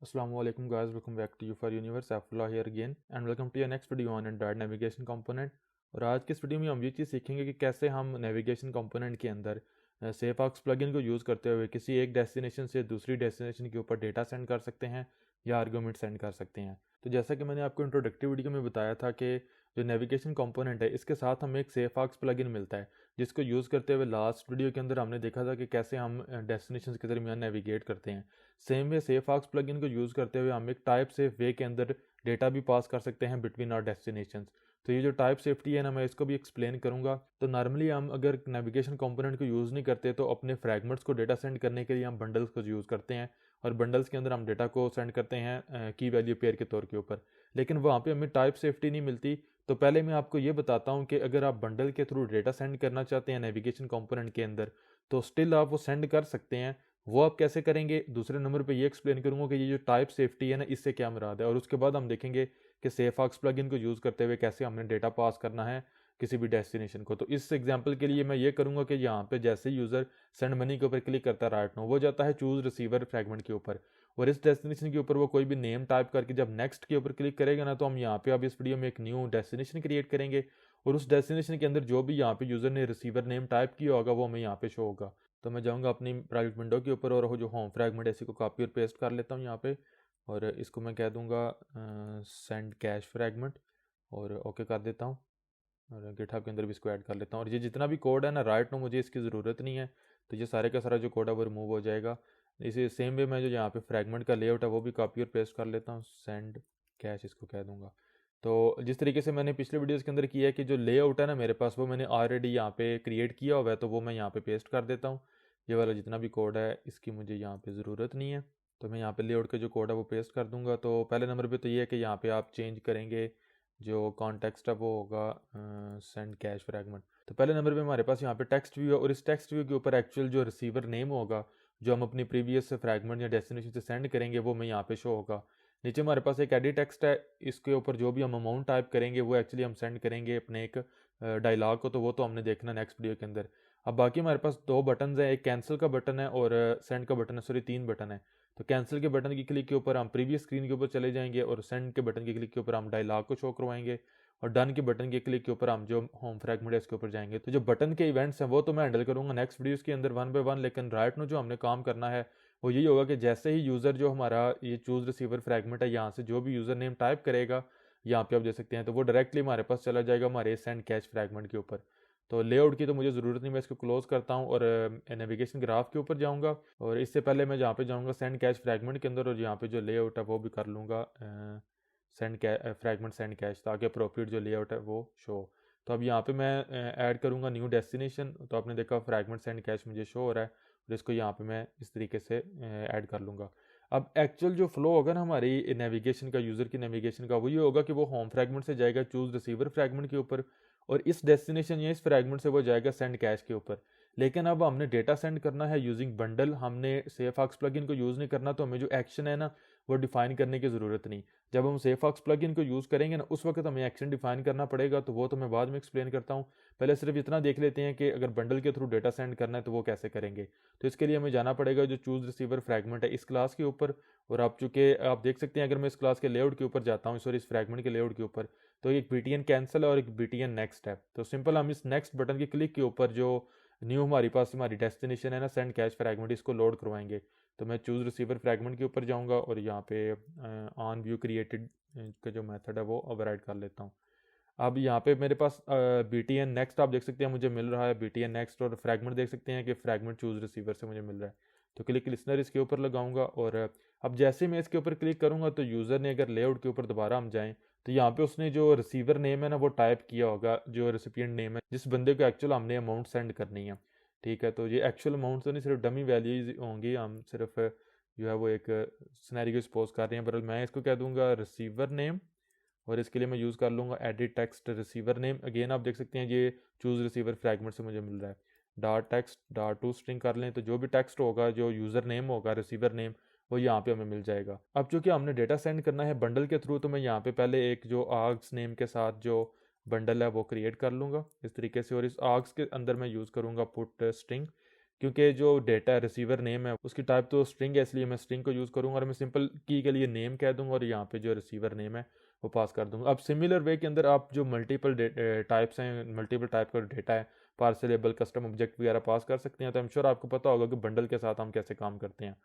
Assalamu alaikum guys, welcome back to you for Universe Saifullah here again and welcome to your next video on Android navigation component। और आज के इस video में हम ये चीज़ सीखेंगे कि कैसे हम नेविगेशन कंपोनेंट के अंदर सेफऑक्स प्लगइन को यूज़ करते हुए किसी एक डेस्टिनेशन से दूसरी डेस्टिनेशन के ऊपर डेटा सेंड कर सकते हैं या आर्गूमेंट सेंड कर सकते हैं। तो जैसा कि मैंने आपको इंट्रोडक्टिव वीडियो में बताया था कि जो नेविगेशन कंपोनेंट है इसके साथ हमें एक सेफऑक्स प्लगइन मिलता है, जिसको यूज़ करते हुए लास्ट वीडियो के अंदर हमने देखा था कि कैसे हम डेस्टिनेशन के दरमियान नेविगेट करते हैं। सेम वे सेफऑक्स प्लगइन को यूज़ करते हुए हम एक टाइप सेफ वे के अंदर डेटा भी पास कर सकते हैं बिटवीन आवर डेस्टिनेशंस। तो ये जो टाइप सेफ्टी है ना, मैं इसको भी एक्सप्लेन करूंगा। तो नॉर्मली हम अगर नेविगेशन कंपोनेंट को यूज़ नहीं करते तो अपने फ्रैगमेंट्स को डेटा सेंड करने के लिए हम बंडल्स को यूज़ करते हैं और बंडल्स के अंदर हम डेटा को सेंड करते हैं की वैल्यू पेयर के तौर के ऊपर। लेकिन वहाँ पे हमें टाइप सेफ्टी नहीं मिलती। तो पहले मैं आपको ये बताता हूँ कि अगर आप बंडल के थ्रू डेटा सेंड करना चाहते हैं नेविगेशन कंपोनेंट के अंदर तो स्टिल आप वो सेंड कर सकते हैं। वो आप कैसे करेंगे, दूसरे नंबर पे ये एक्सप्लेन करूंगा कि ये जो टाइप सेफ्टी है ना, इससे क्या मुराद है। और उसके बाद हम देखेंगे कि सेफऑक्स प्लगइन को यूज़ करते हुए कैसे हमने डेटा पास करना है किसी भी डेस्टिनेशन को। तो इस एग्जांपल के लिए मैं ये करूंगा कि यहाँ पे जैसे यूज़र सेंड मनी के ऊपर क्लिक करता है राइट नो, वो जाता है चूज रिसीवर फ्रैगमेंट के ऊपर और इस डेस्टिनेशन के ऊपर वो कोई भी नेम टाइप करके जब नेक्स्ट के ऊपर क्लिक करेगा ना, तो हम यहाँ पे अब इस वीडियो में एक न्यू डेस्टिनेशन क्रिएट करेंगे और उस डेस्टिनेशन के अंदर जो भी यहाँ पे यूज़र ने रिसीवर नेम टाइप किया होगा वो हमें यहाँ पे शो होगा। तो मैं जाऊँगा अपनी प्राइवेट विंडो के ऊपर और वो जो होम फ्रैगमेंट है इसी को कॉपी और पेस्ट कर लेता हूँ यहाँ पे और इसको मैं कह दूँगा सेंड कैश फ्रैगमेंट और ओके कर देता हूँ और गिटहब के अंदर भी इसको ऐड कर लेता हूँ। और ये जितना भी कोड है ना राइट नो, मुझे इसकी ज़रूरत नहीं है, तो ये सारे का सारा जो कोड है वो रिमूव हो जाएगा। इसी सेम वे मैं जो यहाँ पे फ्रैगमेंट का लेआउट है वो भी कॉपी और पेस्ट कर लेता हूँ, सेंड कैश इसको कह दूँगा। तो जिस तरीके से मैंने पिछले वीडियोज़ के अंदर किया है कि जो लेआउट है ना मेरे पास वो मैंने ऑलरेडी यहाँ पे क्रिएट किया हुआ है, तो वो मैं यहाँ पे पेस्ट कर देता हूँ। ये वाला जितना भी कोड है इसकी मुझे यहाँ पे ज़रूरत नहीं है, तो मैं यहाँ पे लेआउट के जो कोड है वो पेस्ट कर दूँगा। तो पहले नंबर पे तो ये है कि यहाँ पे आप चेंज करेंगे जो कॉन्टेक्स्ट है वो होगा सेंड कैश फ्रैगमेंट। तो पहले नंबर पे हमारे पास यहाँ पे टेक्स्ट व्यू है और इस टेक्स्ट व्यू के ऊपर एक्चुअल जो रिसीवर नेम होगा जो हम अपनी प्रीवियस फ्रैगमेंट या डेस्टिनेशन से सेंड करेंगे वो मैं यहाँ पे शो होगा। नीचे हमारे पास एक एडिट टेक्स्ट है, इसके ऊपर जो भी हम अमाउंट टाइप करेंगे वो एक्चुअली हम सेंड करेंगे अपने एक डायलॉग को, तो वो तो हमने देखना नेक्स्ट वीडियो के अंदर। अब बाकी हमारे पास दो बटन हैं, एक कैंसिल का बटन है और सेंड का बटन है, सॉरी तीन बटन है। तो कैंसिल के बटन की क्लिक के ऊपर हम प्रीवियस स्क्रीन के ऊपर चले जाएंगे और सेंड के बटन की क्लिक के ऊपर हम डायलॉग को शो करवाएंगे और डन के बटन के क्लिक के ऊपर हम जो होम फ्रैगमेंट है इसके ऊपर जाएंगे। तो जो बटन के इवेंट्स हैं वो तो मैं हैंडल करूंगा नेक्स्ट वीडियोस के अंदर वन बाय वन, लेकिन राइट नो जो हमने काम करना है वो यही होगा कि जैसे ही यूज़र जो हमारा ये चूज़ रिसीवर फ्रैगमेंट है यहाँ से जो भी यूज़र नेम टाइप करेगा यहाँ पे आप देख सकते हैं, तो वो डायरेक्टली हमारे पास चला जाएगा हमारे सेंड कैश फ्रैगमेंट के ऊपर। तो लेआउट की तो मुझे ज़रूरत नहीं, मैं इसको क्लोज करता हूँ और नेविगेशन ग्राफ के ऊपर जाऊँगा और इससे पहले मैं जहाँ पे जाऊँगा सेंड कैश फ्रैगमेंट के अंदर और यहाँ पे जो लेआउट है वो भी कर लूँगा सेंड फ्रैगमेंट सेंड कैश, ताकि अप्रोप्रिएट जो लेआउट है वो शो। तो अब यहाँ पे मैं ऐड करूँगा न्यू डेस्टिनेशन, तो आपने देखा फ्रैगमेंट सेंड कैश मुझे शो हो रहा है और इसको यहाँ पे मैं इस तरीके से ऐड कर लूँगा। अब एक्चुअल जो फ्लो होगा ना हमारी नेविगेशन का, यूज़र की नेविगेशन का, वो ये होगा कि वो होम फ्रैगमेंट से जाएगा चूज़ रिसीवर फ्रैगमेंट के ऊपर और इस डेस्टिनेशन या इस फ्रैगमेंट से वो जाएगा सेंड कैश के ऊपर। लेकिन अब हमने डेटा सेंड करना है यूजिंग बंडल, हमने सेफऑक्स प्लगइन को यूज़ नहीं करना, तो हमें जो एक्शन है ना वो डिफाइन करने की ज़रूरत नहीं। जब हम सेफऑक्स प्लगइन को यूज़ करेंगे ना उस वक्त हमें एक्शन डिफाइन करना पड़ेगा, तो वो तो मैं बाद में एक्सप्लेन करता हूँ। पहले सिर्फ इतना देख लेते हैं कि अगर बंडल के थ्रू डेटा सेंड करना है तो वो कैसे करेंगे। तो इसके लिए हमें जाना पड़ेगा जो चूज़ रिसीवर फ्रैगमेंट है इस क्लास के ऊपर, और आप चूँकि आप देख सकते हैं अगर मैं इस क्लास के लेआउट के ऊपर जाता हूँ, सॉरी इस फ्रैगमेंट के लेआउट के ऊपर, तो एक बीटीएन कैंसिल है और एक बीटीएन नेक्स्ट है। तो सिंपल हम इस नेक्स्ट बटन के क्लिक के ऊपर जो न्यू हमारे पास हमारी डेस्टिनेशन है ना सेंड कैश फ्रैगमेंट, इसको लोड करवाएंगे। तो मैं चूज़ रिसीवर फ्रैगमेंट के ऊपर जाऊंगा और यहाँ पे ऑन व्यू क्रिएटेड का जो मेथड है वो ओवरराइड कर लेता हूँ। अब यहाँ पे मेरे पास बी टी एन नेक्स्ट आप देख सकते हैं मुझे मिल रहा है, बी टी एन नेक्स्ट, और फ्रैगमेंट देख सकते हैं कि फ्रैगमेंट चूज़ रिसीवर से मुझे मिल रहा है। तो क्लिक लिसनर इसके ऊपर लगाऊंगा और अब जैसे मैं इसके ऊपर क्लिक करूंगा तो यूज़र ने अगर लेआउट के ऊपर दोबारा हम जाएं तो यहाँ पे उसने जो रिसीवर नेम है ना वो टाइप किया होगा, जो रेसिपिएंट नेम है जिस बंदे को एक्चुअल हमने अमाउंट सेंड करनी है। ठीक है, तो ये एक्चुअल अमाउंट तो नहीं, सिर्फ डमी वैल्यूज होंगी, हम सिर्फ जो है वो एक सिनेरियो सपोज कर रहे हैं। बरल मैं इसको कह दूंगा रिसीवर नेम और इसके लिए मैं यूज़ कर लूँगा edit text receiver name. Again आप देख सकते हैं ये चूज़ रिसीवर फ्रैगमेंट से मुझे मिल रहा है। Dot text dot to string कर लें तो जो भी टेक्स्ट होगा जो यूज़र नेम होगा रिसीवर नेम वो यहाँ पे हमें मिल जाएगा। अब चूँकि हमने डेटा सेंड करना है बंडल के थ्रू, तो मैं यहाँ पे पहले एक जो आर्ग्स नेम के साथ जो बंडल है वो क्रिएट कर लूँगा इस तरीके से, और इस आर्ग्स के अंदर मैं यूज़ करूँगा पुट स्ट्रिंग। क्योंकि जो डेटा रिसीवर नेम है उसकी टाइप तो स्ट्रिंग है, इसलिए मैं स्ट्रिंग को यूज़ करूँगा और मैं सिंपल की के लिए नेम कह दूँगा और यहाँ पे जो रिसीवर नेम है वो पास कर दूँगा। अब सिमिलर वे के अंदर आप जो मल्टीपल टाइप्स हैं, मल्टीपल टाइप का डेटा है, पार्सलेबल, कस्टम ऑब्जेक्ट वगैरह पास कर सकते हैं। तो आई एम श्योर आपको पता होगा कि बंडल के साथ हम कैसे काम करते हैं।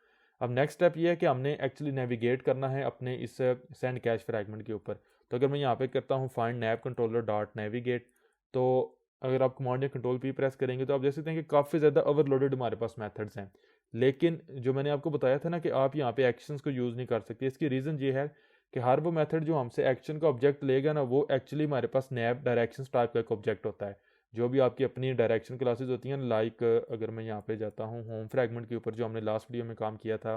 अब नेक्स्ट स्टेप ये है कि हमने एक्चुअली नेविगेट करना है अपने इस सेंड कैश फ्रैगमेंट के ऊपर। तो अगर मैं यहाँ पे करता हूँ फाइंड नैव कंट्रोलर डॉट नेविगेट, तो अगर आप कमांड या कंट्रोल पी प्रेस करेंगे तो आप देख सकते हैं कि काफ़ी ज़्यादा ओवरलोडेड हमारे पास मेथड्स हैं। लेकिन जो मैंने आपको बताया था ना कि आप यहाँ पे एक्शंस को यूज़ नहीं कर सकते, इसकी रीज़न ये है कि हर वो मेथड जो हमसे एक्शन का ऑब्जेक्ट लेगा ना, वो एक्चुअली हमारे पास नैव डायरेक्शंस टाइप का एक ऑब्जेक्ट होता है। जो भी आपकी अपनी डायरेक्शन क्लासेस होती हैं, लाइक अगर मैं यहाँ पे जाता हूँ होम फ्रैगमेंट के ऊपर जो हमने लास्ट वीडियो में काम किया था,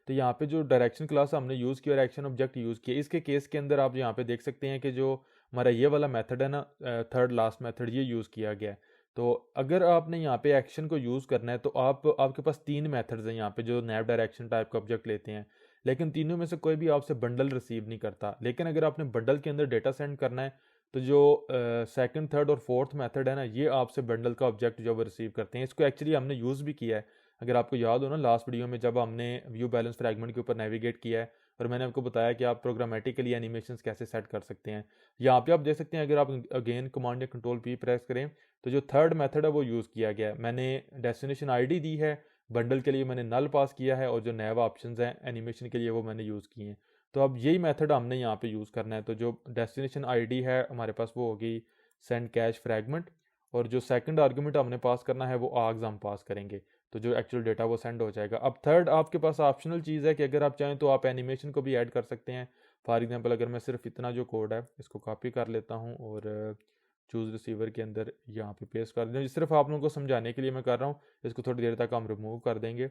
तो यहाँ पे जो डायरेक्शन क्लास हमने यूज़ किया और एक्शन ऑब्जेक्ट यूज़ किया, इसके केस के अंदर आप यहाँ पे देख सकते हैं कि जो हमारा ये वाला मेथड है ना, थर्ड लास्ट मेथड, ये यूज़ किया गया है। तो अगर आपने यहाँ पे एक्शन को यूज़ करना है तो आपके पास तीन मेथड्स हैं यहाँ पे जो नैव डायरेक्शन टाइप का ऑब्जेक्ट लेते हैं, लेकिन तीनों में से कोई भी आपसे बंडल रिसीव नहीं करता। लेकिन अगर आपने बंडल के अंदर डेटा सेंड करना है तो जो सेकंड, थर्ड और फोर्थ मेथड है ना, ये आपसे बंडल का ऑब्जेक्ट जो वो रिसीव करते हैं। इसको एक्चुअली हमने यूज़ भी किया है, अगर आपको याद हो ना लास्ट वीडियो में जब हमने व्यू बैलेंस फ्रैगमेंट के ऊपर नेविगेट किया है और मैंने आपको बताया कि आप प्रोग्रामेटिकली एनिमेशंस कैसे सेट कर सकते हैं। यहाँ पे आप देख सकते हैं, अगर आप अगेन कमांड या कंट्रोल पी प्रेस करें तो जो थर्ड मेथड है वो यूज़ किया गया है। मैंने डेस्टिनेशन आईडी दी है, बंडल के लिए मैंने नल पास किया है और जो नैव ऑप्शंस हैं एनिमेशन के लिए वो मैंने यूज़ किए हैं। तो अब यही मेथड हमने यहाँ पे यूज़ करना है। तो जो डेस्टिनेशन आईडी है हमारे पास वो होगी सेंड कैश फ्रैगमेंट, और जो सेकंड आर्गुमेंट हमने पास करना है वो आर्ग्स हम पास करेंगे, तो जो एक्चुअल डेटा वो सेंड हो जाएगा। अब थर्ड आपके पास ऑप्शनल चीज़ है कि अगर आप चाहें तो आप एनिमेशन को भी ऐड कर सकते हैं। फॉर एग्जांपल अगर मैं सिर्फ इतना जो कोड है इसको कॉपी कर लेता हूँ और चूज़ रिसीवर के अंदर यहाँ पे पेस्ट कर दें, सिर्फ आप लोगों को समझाने के लिए मैं कर रहा हूँ, इसको थोड़ी देर तक हम रिमूव कर देंगे।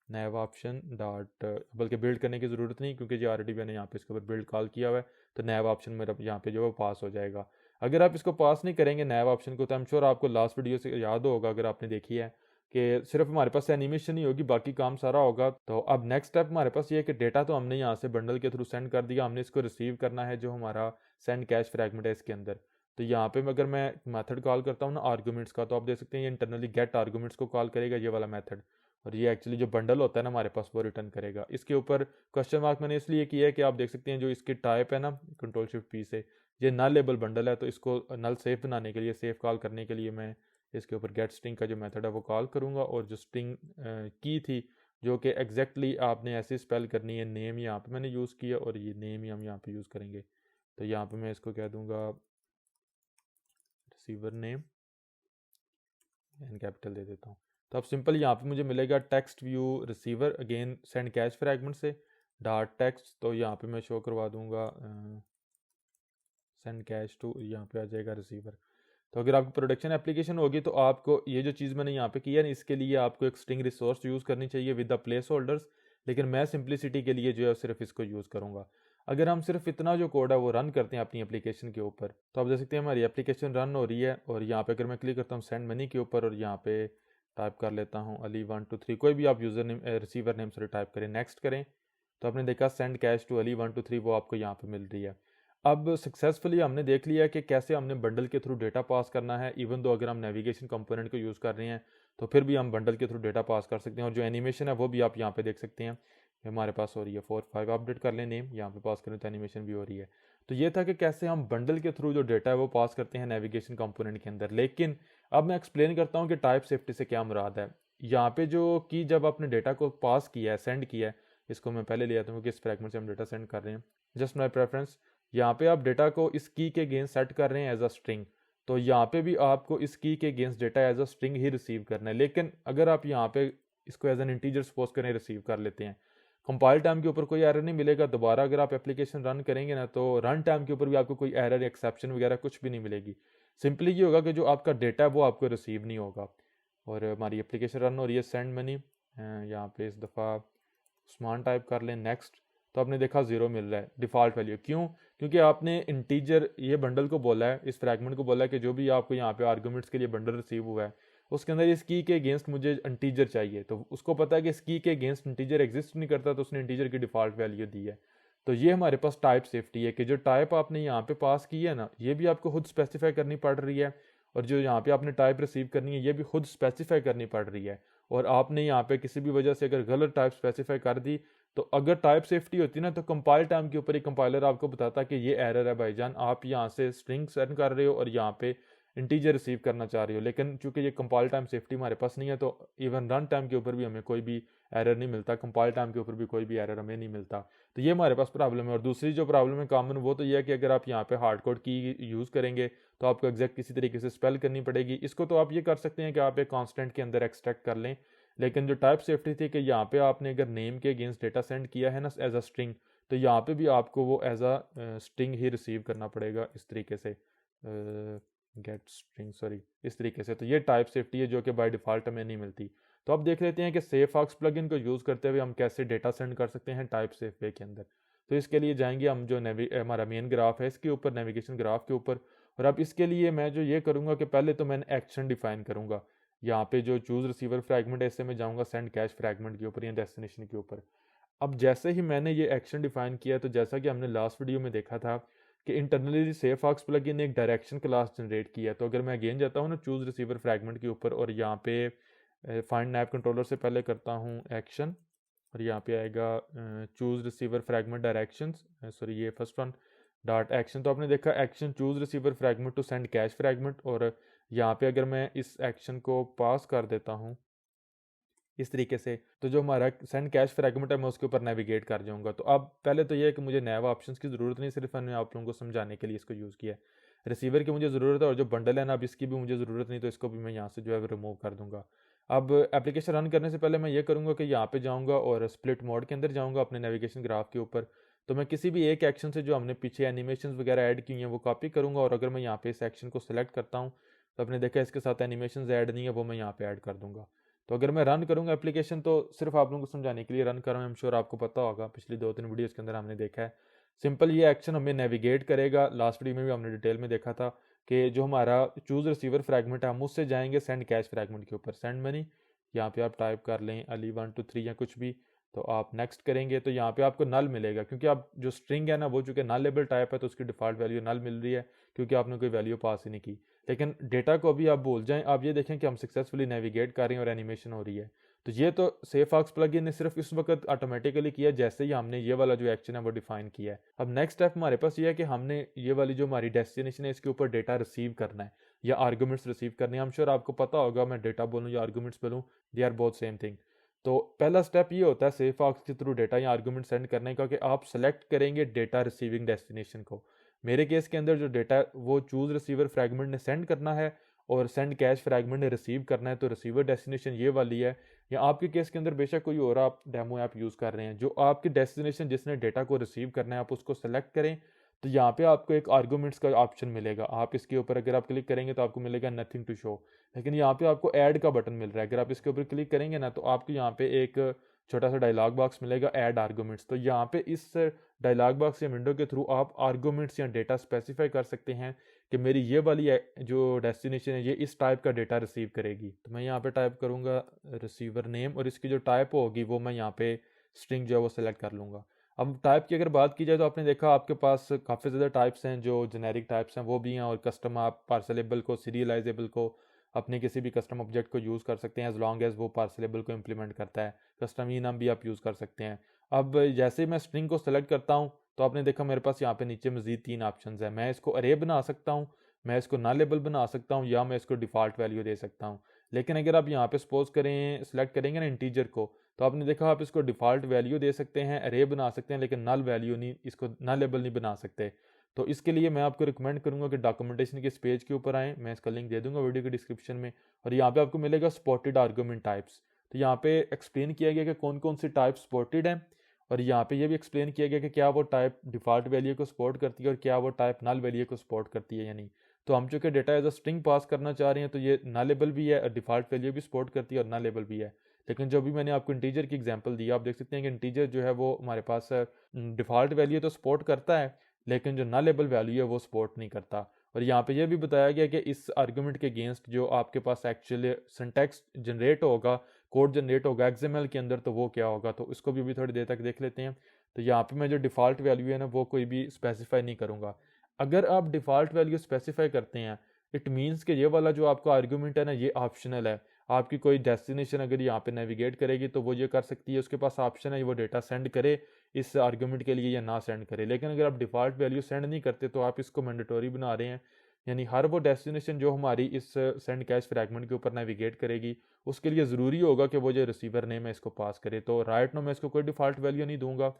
नैव ऑप्शन डॉट, बल्कि बिल्ड करने की ज़रूरत नहीं क्योंकि जो ऑलरेडी मैंने यहाँ पे इसके ऊपर बिल्ड कॉल किया हुआ है, तो नैव ऑप्शन मेरा यहाँ पे जो है पास हो जाएगा। अगर आप इसको पास नहीं करेंगे नैव ऑप्शन को, तो आई एम श्योर आपको लास्ट वीडियो से याद होगा अगर आपने देखी है कि सिर्फ हमारे पास एनिमेशन ही होगी, बाकी काम सारा होगा। तो अब नेक्स्ट स्टेप हमारे पास ये है कि डेटा तो हमने यहाँ से बंडल के थ्रू सेंड कर दिया, हमने इसको रिसीव करना है जो हमारा सेंड कैश फ्रैगमेंट है इसके अंदर। तो यहाँ पे अगर मैं मेथड कॉल करता हूँ ना आर्गूमेंट्स का, तो आप देख सकते हैं ये इंटरनली गेट आर्गूमेंट्स को कॉल करेगा, ये वाला मेथड, और ये एक्चुअली जो बंडल होता है ना हमारे पास वो रिटर्न करेगा। इसके ऊपर क्वेश्चन मार्क मैंने इसलिए किया है कि आप देख सकते हैं जो इसकी टाइप है ना कंट्रोल शिफ्ट पी से, ये नल लेबल बंडल है, तो इसको नल सेफ बनाने के लिए, सेफ कॉल करने के लिए मैं इसके ऊपर गेट स्ट्रिंग का जो मेथड है वो कॉल करूँगा, और जो स्ट्रिंग की थी जो कि एग्जैक्टली आपने ऐसे स्पेल करनी है, नेम यहाँ पे मैंने यूज़ किया और ये नेम ही हम यहाँ पे यूज़ करेंगे। तो यहाँ पे मैं इसको कह दूँगा रिसीवर नेम, एन कैपिटल दे देता हूँ। तो अब सिंपल यहाँ पे मुझे मिलेगा text view receiver, again send cash fragment से डॉट टेक्स्ट, तो यहाँ पे मैं शो करवा दूंगा सेंड कैश टू, यहाँ पे आ जाएगा रिसीवर। तो अगर आपकी प्रोडक्शन एप्लीकेशन होगी तो आपको ये जो चीज़ मैंने यहाँ पे किया है इसके लिए आपको एक स्ट्रिंग रिसोर्स यूज़ करनी चाहिए विद द प्लेस होल्डर्स, लेकिन मैं सिंप्लिसिटी के लिए जो है सिर्फ इसको यूज़ करूँगा। अगर हम सिर्फ इतना जो कोड है वो रन करते हैं अपनी एप्लीकेशन के ऊपर, तो आप देख सकते हैं हमारी एप्लीकेशन रन हो रही है, और यहाँ पे अगर मैं क्लिक करता हूँ सेंड मनी के ऊपर और यहाँ पे टाइप कर लेता हूँ अली 123, कोई भी आप यूज़र नेम रिसीवर नेम से टाइप करें, नेक्स्ट करें, तो आपने देखा सेंड कैश टू अली 123 वो आपको यहाँ पे मिल रही है। अब सक्सेसफुली हमने देख लिया कि कैसे हमने बंडल के थ्रू डेटा पास करना है, इवन दो अगर हम नेविगेशन कंपोनेंट को यूज़ कर रहे हैं तो फिर भी हम बंडल के थ्रू डेटा पास कर सकते हैं। और जो एनिमेशन है वो भी आप यहाँ पे देख सकते हैं हमारे पास हो रही है 4 5 अपडेट कर लें नेम, यहाँ पे पास करें तो एनिमेशन भी हो रही है। तो ये था कि कैसे हम बंडल के थ्रू जो डेटा है वो पास करते हैं नेविगेशन कंपोनेंट के अंदर। लेकिन अब मैं एक्सप्लेन करता हूँ कि टाइप सेफ्टी से क्या मुराद है। यहाँ पे जो कि जब आपने डेटा को पास किया है, सेंड किया है, इसको मैं पहले ले आता हूँ कि इस फ्रैगमेंट से हम डेटा सेंड कर रहे हैं, जस्ट माई प्रेफरेंस। यहाँ पे आप डेटा को इस की के अगेंस्ट सेट कर रहे हैं एज अ स्ट्रिंग, तो यहाँ पे भी आपको इस की के against data as a string ही रिसीव करना है। लेकिन अगर आप यहाँ पे इसको एज एन इंटीजर सपोज करें रिसीव कर लेते हैं, कंपाइल टाइम के ऊपर कोई एरर नहीं मिलेगा। दोबारा अगर आप एप्लीकेशन रन करेंगे ना तो रन टाइम के ऊपर भी आपको कोई एरर एक्सेप्शन वगैरह कुछ भी नहीं मिलेगी। सिंपली ये होगा कि जो आपका डेटा है वो आपको रिसीव नहीं होगा। और हमारी एप्लीकेशन रन हो रही है सेंड मनी, यहाँ पे इस दफ़ा उस्मान टाइप कर लें नेक्स्ट, तो आपने देखा 0 मिल रहा है डिफ़ॉल्ट वैल्यू। क्यों? क्योंकि आपने इंटीजर ये बंडल को बोला है, इस फ्रैगमेंट को बोला है कि जो भी आपको यहाँ पे आर्गूमेंट्स के लिए बंडल रिसीव हुआ है उसके अंदर इस की के अगेंस्ट मुझे इंटीजर चाहिए, तो उसको पता है कि इस की के अगेंस्ट इंटीजर एग्जिस्ट नहीं करता, तो उसने इंटीजर की डिफ़ॉल्ट वैल्यू दी है। तो ये हमारे पास टाइप सेफ्टी है कि जो टाइप आपने यहाँ पे पास की है ना, ये भी आपको खुद स्पेसिफाई करनी पड़ रही है, और जो यहाँ पे आपने टाइप रिसीव करनी है ये भी खुद स्पेसिफाई करनी पड़ रही है। और आपने यहाँ पे किसी भी वजह से अगर गलत टाइप स्पेसिफाई कर दी, तो अगर टाइप सेफ्टी होती ना तो कंपाइल टाइम के ऊपर ही कंपाइलर आपको बताता कि ये एरर है भाईजान, आप यहाँ से स्ट्रिंग सेंड कर रहे हो और यहाँ पे इंटीजर रिसीव करना चाह रही हो। लेकिन चूंकि ये कंपाइल टाइम सेफ्टी हमारे पास नहीं है, तो इवन रन टाइम के ऊपर भी हमें कोई भी एरर नहीं मिलता, कंपाइल टाइम के ऊपर भी कोई भी एरर हमें नहीं मिलता। तो ये हमारे पास प्रॉब्लम है। और दूसरी जो प्रॉब्लम है कॉमन, वो तो ये है कि अगर आप यहाँ पे हार्ड कोड की यूज़ करेंगे तो आपको एग्जैक्ट किसी तरीके से स्पेल करनी पड़ेगी। इसको तो आप ये कर सकते हैं कि आप एक कांस्टेंट के अंदर एक्सट्रैक्ट कर लें, लेकिन जो टाइप सेफ्टी थी कि यहाँ पे आपने अगर नेम के अगेंस्ट डेटा सेंड किया है ना एज अ स्ट्रिंग, तो यहाँ पे भी आपको वो एज अ स्ट्रिंग ही रिसीव करना पड़ेगा इस तरीके से, गेट स्ट्रिंग, सॉरी, इस तरीके से। तो ये टाइप सेफ्टी है जो कि बाय डिफ़ॉल्ट हमें नहीं मिलती। तो अब देख लेते हैं कि सेफऑक्स प्लगइन को यूज़ करते हुए हम कैसे डेटा सेंड कर सकते हैं टाइप सेफ वे के अंदर। तो इसके लिए जाएंगे हम जो हमारा मेन ग्राफ है इसके ऊपर, नेविगेशन ग्राफ के ऊपर। और अब इसके लिए मैं जो ये करूँगा कि पहले तो मैंने एक्शन डिफाइन करूँगा। यहाँ पे जो चूज़ रिसीवर फ्रैगमेंट है, इससे मैं जाऊँगा सेंड कैश फ्रैगमेंट के ऊपर या डेस्टिनेशन के ऊपर। अब जैसे ही मैंने ये एक्शन डिफाइन किया, तो जैसा कि हमने लास्ट वीडियो में देखा था कि इंटरनली सेफऑक्स प्लगइन ने एक डायरेक्शन क्लास जनरेट किया। तो अगर मैं अगेन जाता हूँ ना चूज़ रिसीवर फ्रैगमेंट के ऊपर, और यहाँ पे फाइंड नैप कंट्रोलर से पहले करता हूँ एक्शन, और यहाँ पे आएगा choose receiver fragment directions, sorry ये फर्स्ट वन डॉट एक्शन। तो आपने देखा action choose receiver fragment to send cash fragment, और यहाँ पे अगर मैं इस एक्शन को पास कर देता हूँ इस तरीके से, तो जो हमारा सेंड कैश फ्रैगमेंट है मैं उसके ऊपर नेविगेट कर जाऊँगा। तो अब पहले तो ये है कि मुझे नैव ऑप्शंस की ज़रूरत नहीं, सिर्फ मैंने आप लोगों को समझाने के लिए इसको यूज़ किया है। रिसीवर की मुझे ज़रूरत है, और जो बंडल है ना अब इसकी भी मुझे ज़रूरत नहीं, तो इसको भी मैं यहाँ से जो है रिमूव कर दूँगा। अब एप्लीकेशन रन करने से पहले मैं ये करूँगा कि यहाँ पे जाऊँगा और स्प्लिट मोड के अंदर जाऊँगा अपने नेविगेशन ग्राफ के ऊपर। तो मैं किसी भी एक एक्शन से जो हमने पीछे एनिमेशन वगैरह ऐड की हैं वो कॉपी करूँगा, और अगर मैं यहाँ पे इस एक्शन को सिलेक्ट करता हूँ तो आपने देखा इसके साथ एनिमेशन ऐड नहीं है, वो मैं यहाँ पे ऐड कर दूँगा। तो अगर मैं रन करूँगा एप्लीकेशन, तो सिर्फ आप लोगों को समझाने के लिए रन कर रहा हूँ, आई एम श्योर आपको पता होगा, पिछली 2-3 वीडियोज़ के अंदर हमने देखा है। सिंपल ये एक्शन हमें नेविगेट करेगा। लास्ट वीडियो में भी हमने डिटेल में देखा था कि जो हमारा चूज़ रिसीवर फ्रैगमेंट है हम उससे जाएंगे सेंड कैश फ्रैगमेंट के ऊपर। सेंड मनी, यहाँ पे आप टाइप कर लें अली 123 या कुछ भी, तो आप नेक्स्ट करेंगे तो यहाँ पे आपको नल मिलेगा, क्योंकि आप जो स्ट्रिंग है ना वो चूँकि नल लेबल टाइप है तो उसकी डिफ़ॉल्ट वैल्यू नल मिल रही है, क्योंकि आपने कोई वैल्यू पास ही नहीं की। लेकिन डेटा को अभी आप भूल जाएं, आप ये देखें कि हम सक्सेसफुली नेविगेट कर रहे हैं और एनिमेशन हो रही है। तो ये तो सेफऑक्स प्लगइन ने सिर्फ इस वक्त ऑटोमेटिकली किया जैसे ही हमने ये वाला जो एक्शन है वो डिफाइन किया है। अब नेक्स्ट स्टेप हमारे पास ये है कि हमने ये वाली जो हमारी डेस्टिनेशन है इसके ऊपर डेटा रिसीव करना है या आर्गूमेंट्स रिसीव करने हैं। आई एम श्योर आपको पता होगा, मैं डेटा बोलूँ या आर्गूमेंट्स बोलूँ, they are both same thing. तो पहला स्टेप ये होता है सेफऑक्स के थ्रू डेटा या आर्गूमेंट सेंड करने का कि आप सेलेक्ट करेंगे डेटा रिसीविंग डेस्टिनेशन को। मेरे केस के अंदर जो डेटा वो चूज रिसीवर फ्रैगमेंट ने सेंड करना है और सेंड कैश फ्रैगमेंट ने रिसीव करना है, तो रिसीवर डेस्टिनेशन ये वाली है। या आपके केस के अंदर बेशक कोई और आप डेमो ऐप यूज़ कर रहे हैं, जो आपकी डेस्टिनेशन जिसने डेटा को रिसीव करना है आप उसको सेलेक्ट करें। तो यहाँ पे आपको एक आर्गूमेंट्स का ऑप्शन मिलेगा, आप इसके ऊपर अगर आप क्लिक करेंगे तो आपको मिलेगा नथिंग टू शो, लेकिन यहाँ पे आपको ऐड का बटन मिल रहा है। अगर आप इसके ऊपर क्लिक करेंगे ना तो आपको यहाँ पे एक छोटा सा डायलॉग बॉक्स मिलेगा, ऐड आर्गूमेंट्स। तो यहाँ पे इस डायलॉग बॉक्स या विंडो के थ्रू आप आर्गूमेंट्स या डेटा स्पेसिफाई कर सकते हैं कि मेरी ये वाली जो डेस्टिनेशन है ये इस टाइप का डेटा रिसीव करेगी। तो मैं यहाँ पे टाइप करूँगा रिसीवर नेम, और इसकी जो टाइप होगी वो मैं यहाँ पे स्ट्रिंग जो है वो सेलेक्ट कर लूँगा। अब टाइप की अगर बात की जाए तो आपने देखा आपके पास काफ़ी ज़्यादा टाइप्स हैं, जो जेनेरिक टाइप्स हैं वो भी हैं, और कस्टम आप पार्सलेबल को, सीरियलाइजेबल को अपने किसी भी कस्टम ऑब्जेक्ट को यूज़ कर सकते हैं एज लॉन्ग एज वो पार्सलेबल को इम्प्लीमेंट करता है। कस्टम ई नाम भी आप यूज़ कर सकते हैं। अब जैसे ही मैं स्ट्रिंग को सेलेक्ट करता हूँ तो आपने देखा मेरे पास यहाँ पे नीचे मजीद 3 ऑप्शन है। मैं इसको अरे बना सकता हूँ, मैं इसको नॉन लेबल बना सकता हूँ, या मैं इसको डिफ़ॉल्ट वैल्यू दे सकता हूँ। लेकिन अगर आप यहाँ पे सपोज करें सेलेक्ट करेंगे ना इंटीजर को, तो आपने देखा आप इसको डिफ़ॉल्ट वैल्यू दे सकते हैं, अरे बना सकते हैं, लेकिन नल वैल्यू नहीं, इसको नल लेबल नहीं बना सकते। तो इसके लिए मैं आपको रिकमेंड करूंगा कि डॉक्यूमेंटेशन के इस पेज के ऊपर आएँ, मैं इसका लिंक दे दूंगा वीडियो के डिस्क्रिप्शन में, और यहाँ पे आपको मिलेगा स्पॉटेड आर्गूमेंट टाइप्स। तो यहाँ पे एक्सप्लेन किया गया कि कौन कौन सी टाइप स्पॉटेड हैं, और यहाँ पे ये भी एक्सप्लेन किया गया कि क्या वो टाइप डिफ़ॉल्ट वैल्यू को सपोर्ट करती है और क्या वो टाइप नल वैल्यू को सपोर्ट करती है या नहीं। तो हम चूँकि data as a string pass करना चाह रहे हैं तो ये नलेबल भी है, डिफ़ॉल्ट वैल्यू भी सपोर्ट करती है और नलेबल भी है। लेकिन जो भी मैंने आपको इंटीजर की एग्जांपल दी, आप देख सकते हैं कि इंटीजर जो है वो हमारे पास डिफ़ॉल्ट वैल्यू तो सपोर्ट करता है, लेकिन जो नलेबल वैल्यू है वो सपोर्ट नहीं करता। और यहाँ पे ये भी बताया गया कि इस आर्गूमेंट के अगेंस्ट जो आपके पास एक्चुअली सिंटैक्स जनरेट होगा, कोड जनरेट होगा एक्सएमएल के अंदर, तो वो क्या होगा, तो इसको भी थोड़ी देर तक देख लेते हैं। तो यहाँ पे मैं जो डिफ़ॉल्ट वैल्यू है ना वो कोई भी स्पेसिफाई नहीं करूँगा। अगर आप डिफ़ॉल्ट वैल्यू स्पेसिफाई करते हैं, इट मीन्स कि ये वाला जो आपका आर्गूमेंट है ना ये ऑप्शनल है। आपकी कोई डेस्टिनेशन अगर यहाँ पे नेविगेट करेगी तो वो ये कर सकती है, उसके पास ऑप्शन है वो डेटा सेंड करे इस आर्गूमेंट के लिए या ना सेंड करे। लेकिन अगर आप डिफ़ॉल्ट वैल्यू सेंड नहीं करते तो आप इसको मैंडेटरी बना रहे हैं, यानी हर वो डेस्टिनेशन जो हमारी इस सेंड कैश फ्रैगमेंट के ऊपर नेविगेट करेगी उसके लिए ज़रूरी होगा कि वो जो रिसीवर नेम है इसको पास करे। तो राइट नो मैं इसको कोई डिफ़ॉल्ट वैल्यू नहीं दूंगा।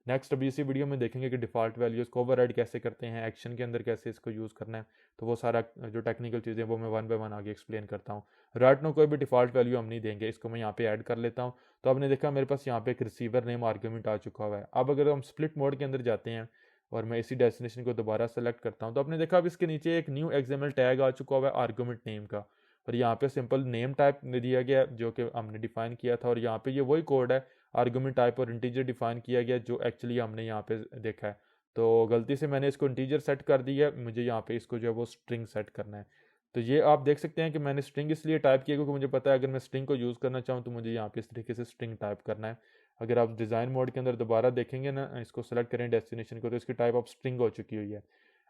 नेक्स्ट अभी इसी वीडियो में देखेंगे कि डिफ़ॉल्ट वैल्यूज़ को ओवरराइड कैसे करते हैं, एक्शन के अंदर कैसे इसको यूज़ करना है। तो वो सारा जो टेक्निकल चीज़ें वो मैं वन बाय वन आगे एक्सप्लेन करता हूँ। राइट नो कोई भी डिफ़ॉल्ट वैल्यू हम नहीं देंगे, इसको मैं यहाँ पे ऐड कर लेता हूँ। तो आपने देखा मेरे पास यहाँ पे एक रिसीवर नेम आर्गूमेंट आ चुका हुआ है। अब अगर हम स्प्लिट मोड के अंदर जाते हैं और मैं इसी डेस्टिनेशन को दोबारा सेलेक्ट करता हूँ तो आपने देखा अब इसके नीचे एक न्यू एक्सएमएल टैग आ चुका हुआ है आर्गूमेंट नेम का, और यहाँ पे सिंपल नेम टाइप दिया गया जो कि हमने डिफाइन किया था, और यहाँ पे ये वही कोड है आर्गूमेंट टाइप और इंटीजर डिफाइन किया गया जो एक्चुअली हमने यहाँ पे देखा है। तो गलती से मैंने इसको इंटीजर सेट कर दिया है, मुझे यहाँ पे इसको जो है वो स्ट्रिंग सेट करना है। तो ये आप देख सकते हैं कि मैंने स्ट्रिंग इसलिए टाइप किया क्योंकि मुझे पता है अगर मैं स्ट्रिंग को यूज़ करना चाहूँ तो मुझे यहाँ पे इस तरीके से स्ट्रिंग टाइप करना है। अगर आप डिज़ाइन मोड के अंदर दोबारा देखेंगे ना, इसको सेलेक्ट करें डेस्टिनेशन को, तो इसकी टाइप ऑफ स्ट्रिंग हो चुकी हुई है।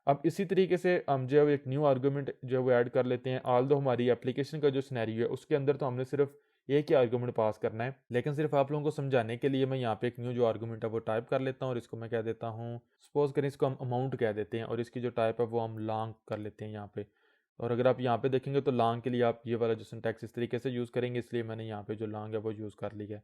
अब इसी तरीके से हम जो है एक न्यू आर्गूमेंट जो है वो ऐड कर लेते हैं। ऑल दो हमारी एप्लीकेशन का जो सिनेरियो है उसके अंदर तो हमने सिर्फ एक ही आर्गूमेंट पास करना है, लेकिन सिर्फ आप लोगों को समझाने के लिए मैं यहाँ पे एक न्यू जो आर्गूमेंट है वो टाइप कर लेता हूँ और इसको मैं कह देता हूँ, सपोज करें इसको हम अमाउंट कह देते हैं, और इसकी जो टाइप है वो हम लॉन्ग कर लेते हैं यहाँ पे। और अगर आप यहाँ पे देखेंगे तो लॉन्ग के लिए आप ये वाला जो सिंटैक्स इस तरीके से यूज़ करेंगे, इसलिए मैंने यहाँ पे जो लॉन्ग है वो यूज़ कर लिया है।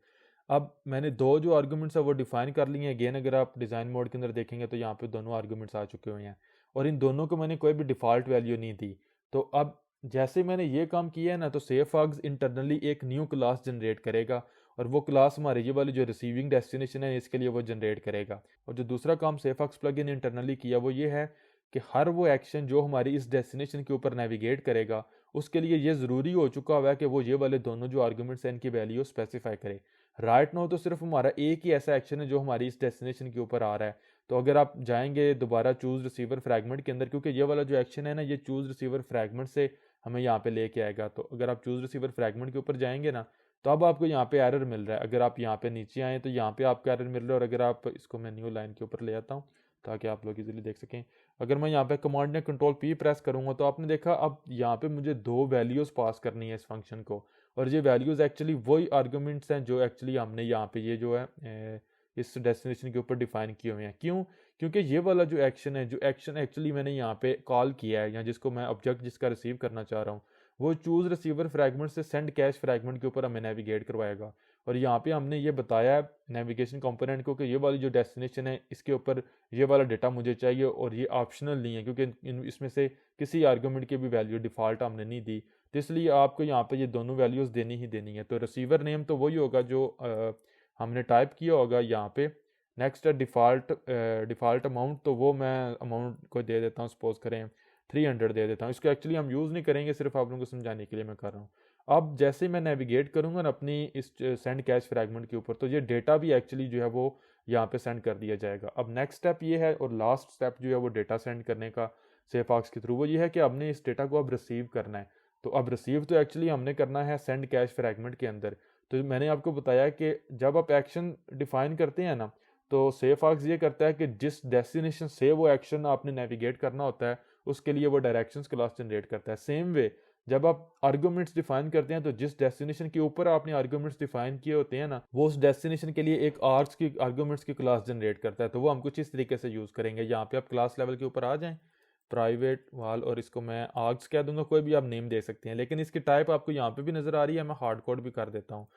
अब मैंने दो जो आर्गूमेंट्स है वो डिफाइन कर लिए हैं। अगेन अगर आप डिज़ाइन मोड के अंदर देखेंगे तो यहाँ पे दोनों आर्गूमेंट्स आ चुके हुए हैं और इन दोनों को मैंने कोई भी डिफ़ॉल्ट वैल्यू नहीं दी। तो अब जैसे मैंने ये काम किया है ना, तो सेफऑग्स इंटरनली एक न्यू क्लास जनरेट करेगा और वो क्लास हमारे ये वाली जो रिसीविंग डेस्टिनेशन है इसके लिए वो जनरेट करेगा। और जो दूसरा काम सेफऑग्स प्लगइन इंटरनली किया वो ये है कि हर वो एक्शन जो हमारी इस डेस्टिनेशन के ऊपर नेविगेट करेगा उसके लिए ये ज़रूरी हो चुका हुआ है कि वो ये वाले दोनों जो आर्गूमेंट्स हैं इनकी वैल्यू स्पेसिफाई करे। राइट नाउ तो सिर्फ हमारा एक ही ऐसा एक्शन है जो हमारी इस डेस्टिनेशन के ऊपर आ रहा है। तो अगर आप जाएंगे दोबारा चूज़ रिसीवर फ्रैगमेंट के अंदर, क्योंकि ये वाला जो एक्शन है ना ये चूज़ रिसीवर फ्रैगमेंट से हमें यहाँ पे लेके आएगा, तो अगर आप चूज़ रिसीवर फ्रैगमेंट के ऊपर जाएंगे ना तो अब आपको यहाँ पे एरर मिल रहा है। अगर आप यहाँ पे नीचे आए तो यहाँ पे आपको एरर मिल रहा है, और अगर आप इसको मैं न्यू लाइन के ऊपर ले आता हूँ ताकि आप लोग इजीली देख सकें। अगर मैं यहाँ पे कमांड ने कंट्रोल पी प्रेस करूँगा तो आपने देखा अब यहाँ पे मुझे दो वैल्यूज़ पास करनी है इस फंक्शन को, और ये वैल्यूज़ एक्चुअली वही आर्गूमेंट्स हैं जो एक्चुअली हमने यहाँ पे ये जो है इस डेस्टिनेशन के ऊपर डिफाइन किए हुए हैं। क्यों? क्योंकि ये वाला जो एक्शन है, जो एक्शन एक्चुअली मैंने यहाँ पे कॉल किया है या जिसको मैं ऑब्जेक्ट जिसका रिसीव करना चाह रहा हूँ वो चूज़ रिसीवर फ्रैगमेंट से सेंड कैश फ्रैगमेंट के ऊपर हमें नेविगेट करवाएगा। और यहाँ पे हमने ये बताया है नेविगेशन कंपोनेंट को कि ये वाली जो डेस्टिनेशन है इसके ऊपर ये वाला डेटा मुझे चाहिए, और ये ऑप्शनल नहीं है क्योंकि इसमें से किसी आर्गूमेंट की भी वैल्यू डिफ़ॉल्ट हमने नहीं दी, तो इसलिए आपको यहाँ पे ये दोनों वैल्यूज़ देनी ही देनी है। तो रिसीवर नेम तो वही होगा जो हमने टाइप किया होगा यहाँ पे। नेक्स्ट है डिफ़ॉल्ट अमाउंट, तो वो मैं अमाउंट को दे देता हूँ, सपोज करें 300 दे देता हूँ। इसको एक्चुअली हम यूज़ नहीं करेंगे, सिर्फ आप लोगों को समझाने के लिए मैं कर रहा हूँ। अब जैसे ही मैं नेविगेट करूँगा ना अपनी इस सेंड कैश फ्रैगमेंट के ऊपर तो ये डेटा भी एक्चुअली जो है वो यहाँ पे सेंड कर दिया जाएगा। अब नेक्स्ट स्टेप ये है और लास्ट स्टेप जो है वो डेटा सेंड करने का सेफऑक्स के थ्रू, वो ये है कि हमने इस डेटा को अब रिसीव करना है। तो अब रिसीव तो एक्चुअली हमने करना है सेंड कैश फ्रैगमेंट के अंदर। तो मैंने आपको बताया कि जब आप एक्शन डिफाइन करते हैं ना तो सेफऑक्स ये करता है कि जिस डेस्टिनेशन से वो एक्शन आपने नेविगेट करना होता है उसके लिए वो डायरेक्शंस क्लास जनरेट करता है। सेम वे जब आप आर्गूमेंट्स डिफाइन करते हैं तो जिस डेस्टिनेशन के ऊपर आपने आर्गूमेंट्स डिफाइन किए होते हैं ना वो उस डेस्टिनेशन के लिए एक आर्ग्स की आर्गूमेंट्स की क्लास जनरेट करता है। तो वो हम कुछ इस तरीके से यूज़ करेंगे। यहाँ पे आप क्लास लेवल के ऊपर आ जाएं, प्राइवेट वाल, और इसको मैं आर्ग्स कह दूंगा, कोई भी आप नेम दे सकते हैं, लेकिन इसकी टाइप आपको यहाँ पे भी नज़र आ रही है, मैं हार्ड कोड भी कर देता हूँ